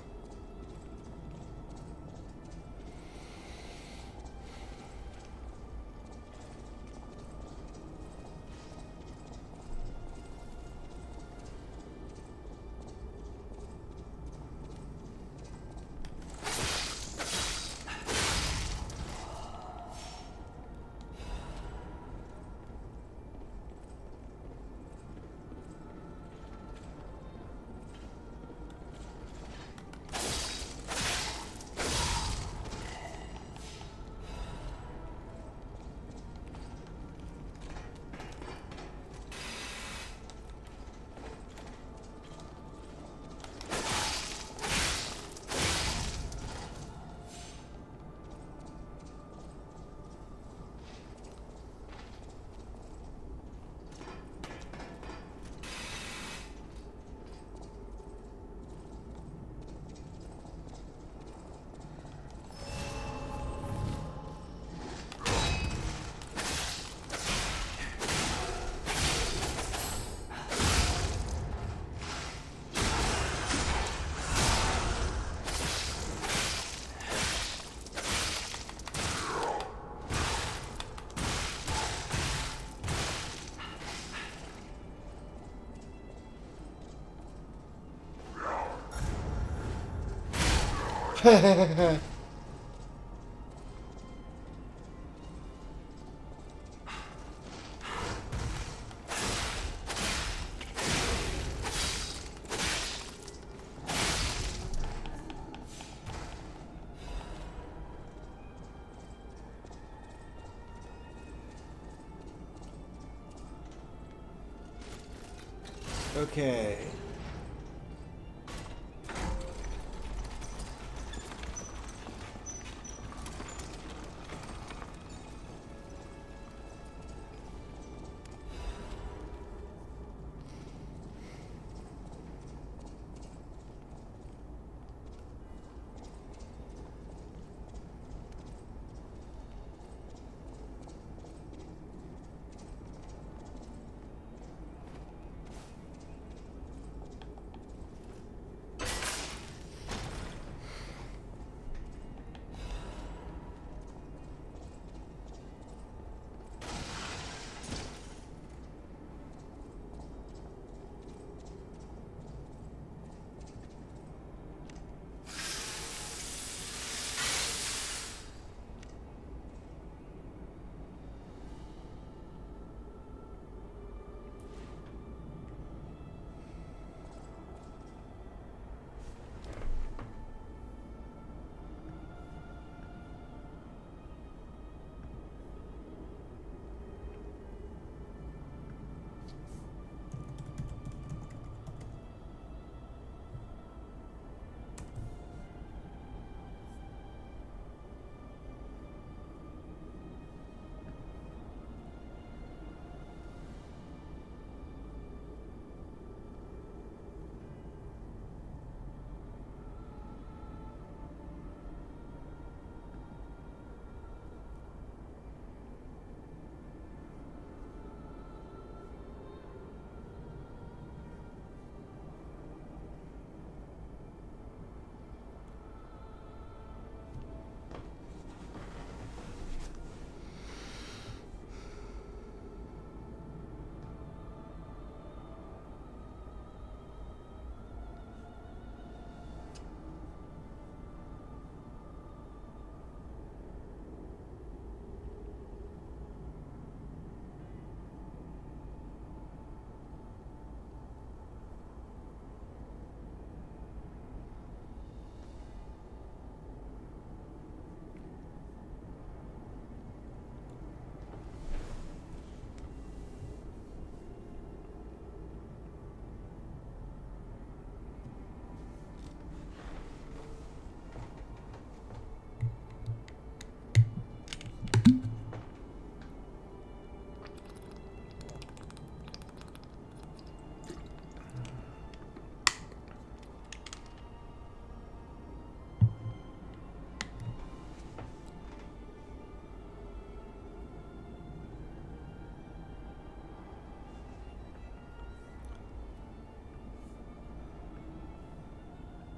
Okay.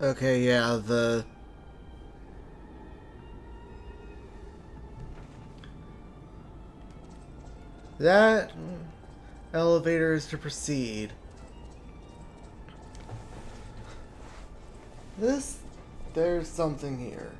Okay, yeah, that elevator is to proceed. There's something here.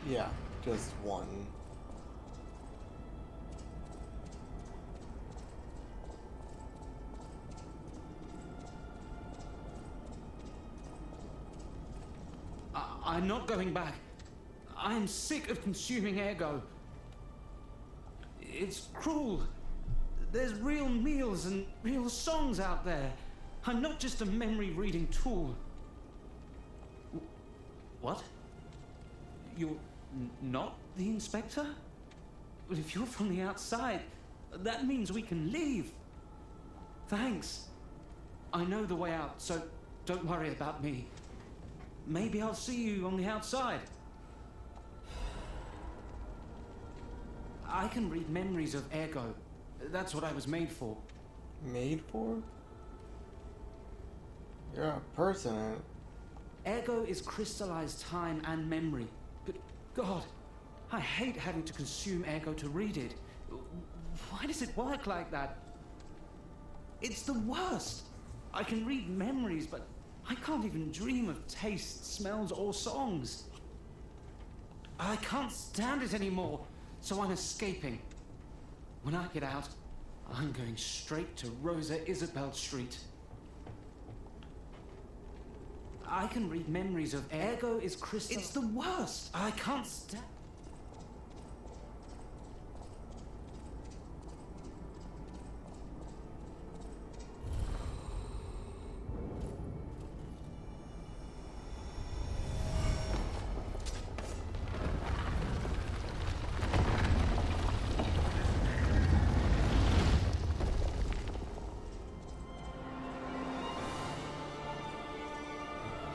Yeah, just one. I'm not going back. I'm sick of consuming ego. It's cruel. There's real meals and real songs out there. I'm not just a memory-reading tool. What? You're not the inspector? But if you're from the outside, that means we can leave. Thanks. I know the way out, so don't worry about me. Maybe I'll see you on the outside. I can read memories of Ergo. That's what I was made for. Made for? You're a person. Ergo is crystallized time and memory. But God, I hate having to consume Ergo to read it. Why does it work like that? It's the worst. I can read memories, but I can't even dream of tastes, smells, or songs. I can't stand it anymore, so I'm escaping. When I get out, I'm going straight to Rosa Isabel Street. I can read memories of Ergo is crystal. It's the worst. I can't stand.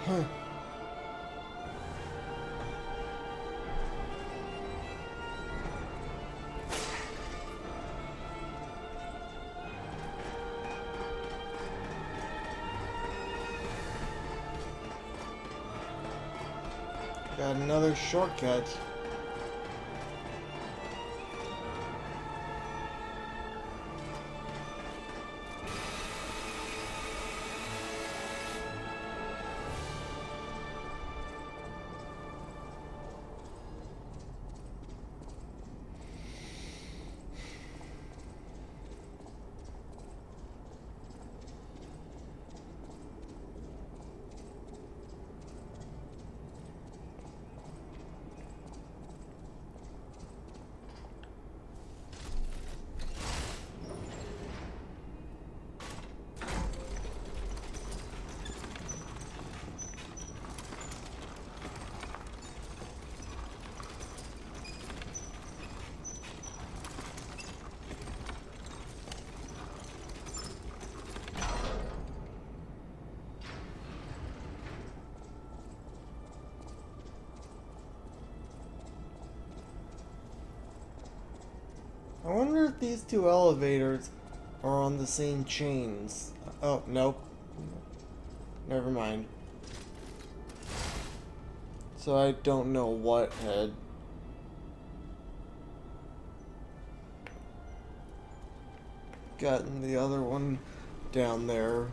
Huh. Got another shortcut. I wonder if these two elevators are on the same chains. Oh, nope. Never mind. So I don't know what had gotten the other one down there.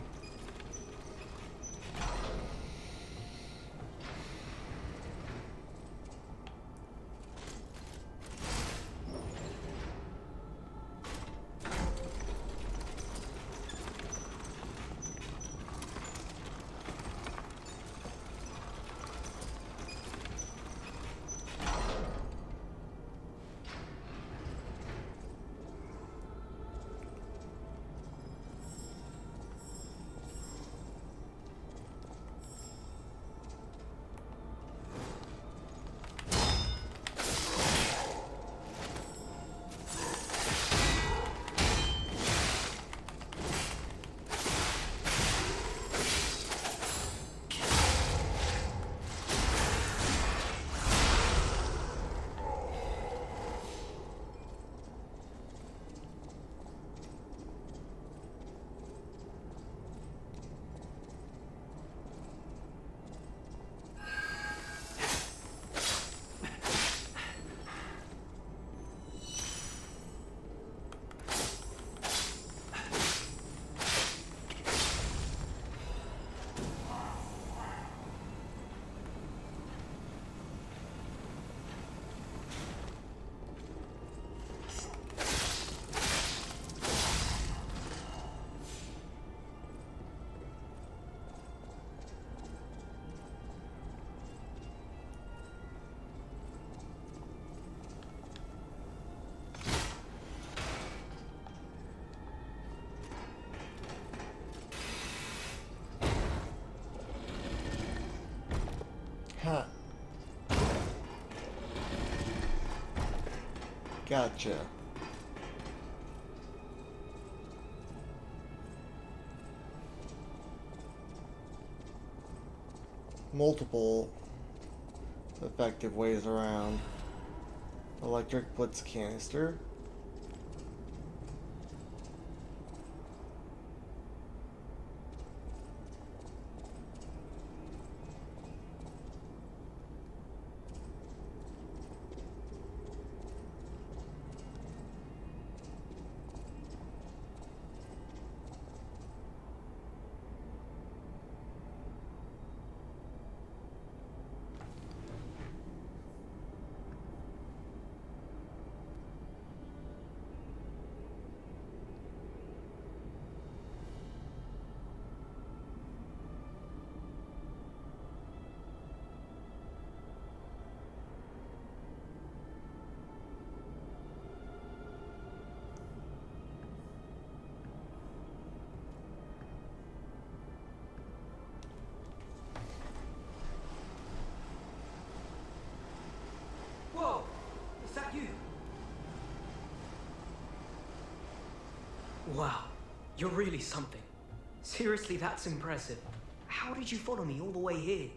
Gotcha. Multiple effective ways around. Electric blitz canister. Whoa! Is that you? Wow, you're really something. Seriously, that's impressive. How did you follow me all the way here?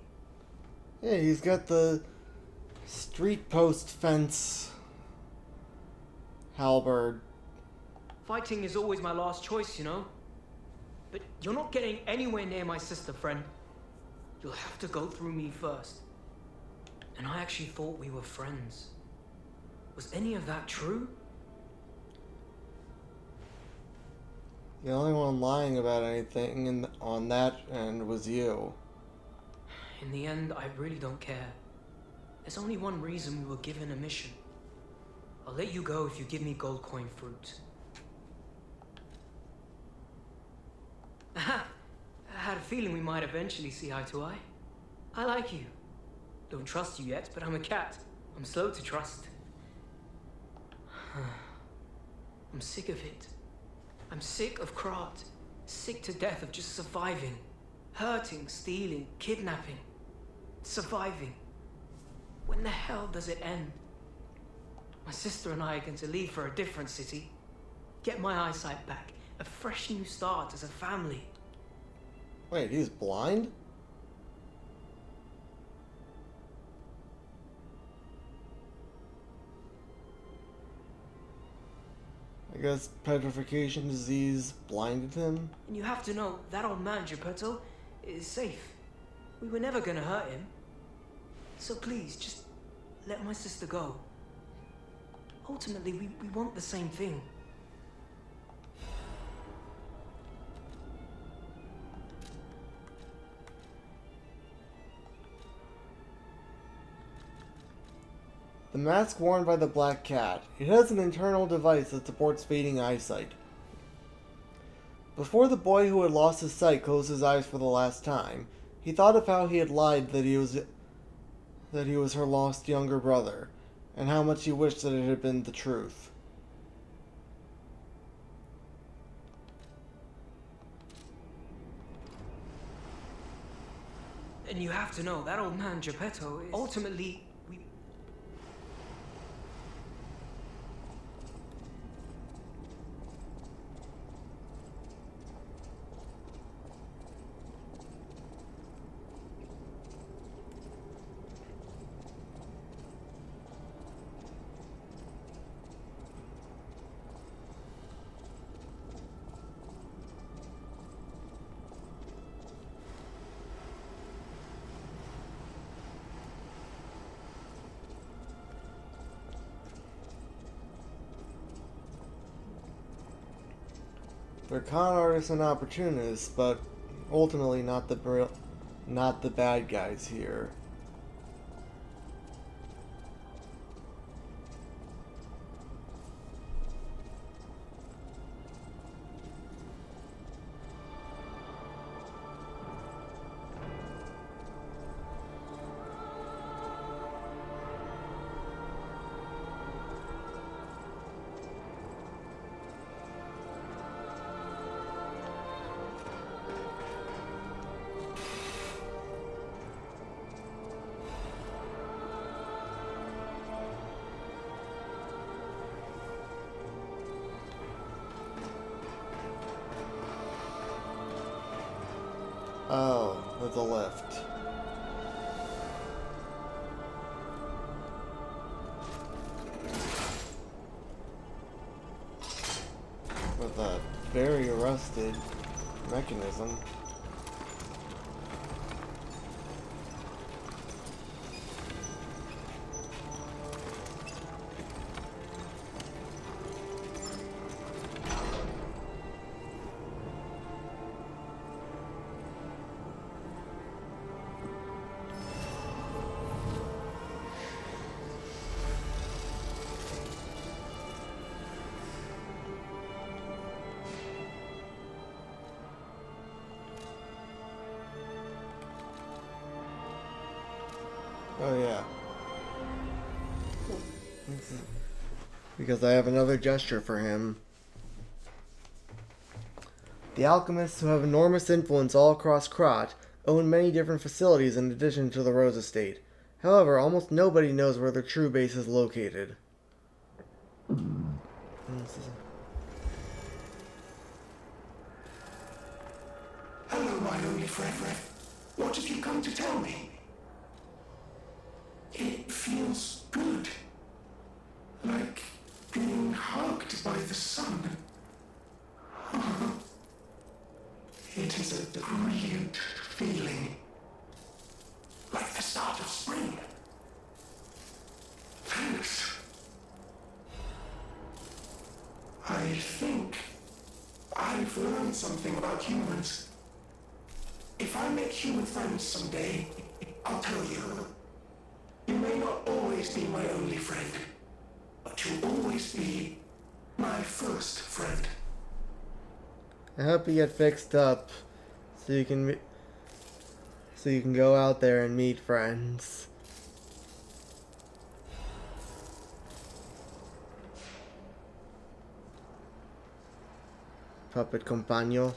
Yeah, he's got the street post fence halberd. Fighting is always my last choice, you know? But you're not getting anywhere near my sister, friend. You'll have to go through me first. And I actually thought we were friends. Was any of that true? The only one lying about anything on that end was you. In the end, I really don't care. There's only one reason we were given a mission. I'll let you go if you give me gold coin fruit. Aha! I had a feeling we might eventually see eye to eye. I like you. Don't trust you yet, but I'm a cat. I'm slow to trust. I'm sick of it. I'm sick of Krat. Sick to death of just surviving. Hurting, stealing, kidnapping. Surviving. When the hell does it end? My sister and I are going to leave for a different city. Get my eyesight back. A fresh new start as a family. Wait, he's blind? I guess petrification disease blinded him? And you have to know, that old man, Geppetto, is safe. We were never gonna hurt him. So please, just let my sister go. Ultimately, we want the same thing. The mask worn by the Black Cat. It has an internal device that supports fading eyesight. Before the boy who had lost his sight closed his eyes for the last time, he thought of how he had lied that he was her lost younger brother, and how much he wished that it had been the truth. And you have to know, that old man, Geppetto, is... Ultimately, we... They're con artists and opportunists, but ultimately not the bad guys here. with a lift. With a very rusted mechanism. Oh yeah. Because I have another gesture for him. The alchemists, who have enormous influence all across Krat, own many different facilities in addition to the Rose Estate. However, almost nobody knows where their true base is located. Hello, my only friend. What have you come to tell me? It feels good. Like being hugged by the sun. It is a brilliant feeling. Like the start of spring. Thanks. I think I've learned something about humans. If I make human friends someday, I'll tell you. You may not always be my only friend, but you'll always be my first friend. I hope you get fixed up so you can go out there and meet friends. Puppet compagno.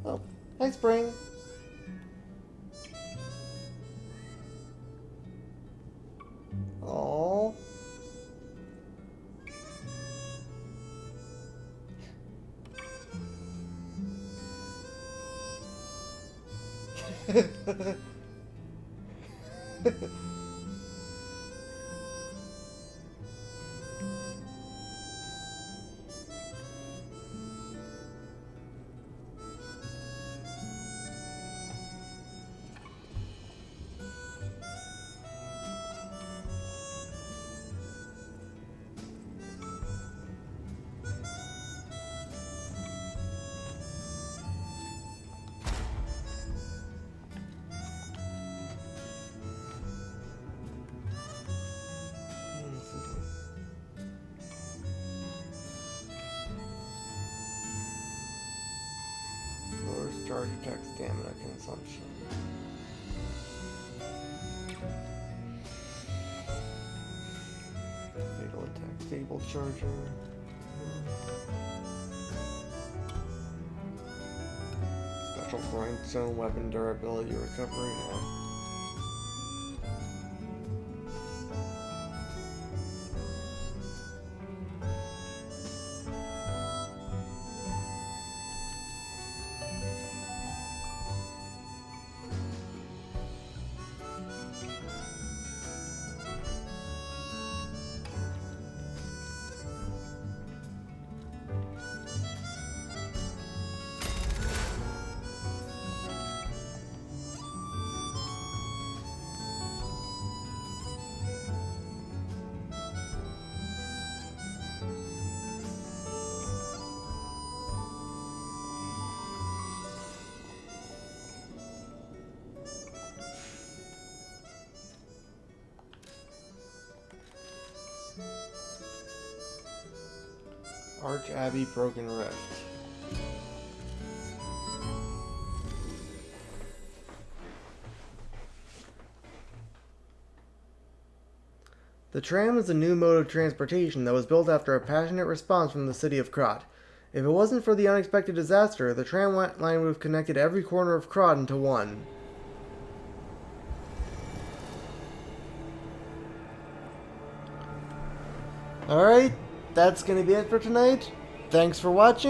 Oh, hi, Spring. Oh. Lowers charge attack stamina consumption. Fatal attack stable charger. Special grindstone weapon durability recovery. Yeah. Arch Abbey Broken Rift. The tram is a new mode of transportation that was built after a passionate response from the city of Krat. If it wasn't for the unexpected disaster, the tram line would have connected every corner of Krat into one. Alright, that's going to be it for tonight. Thanks for watching.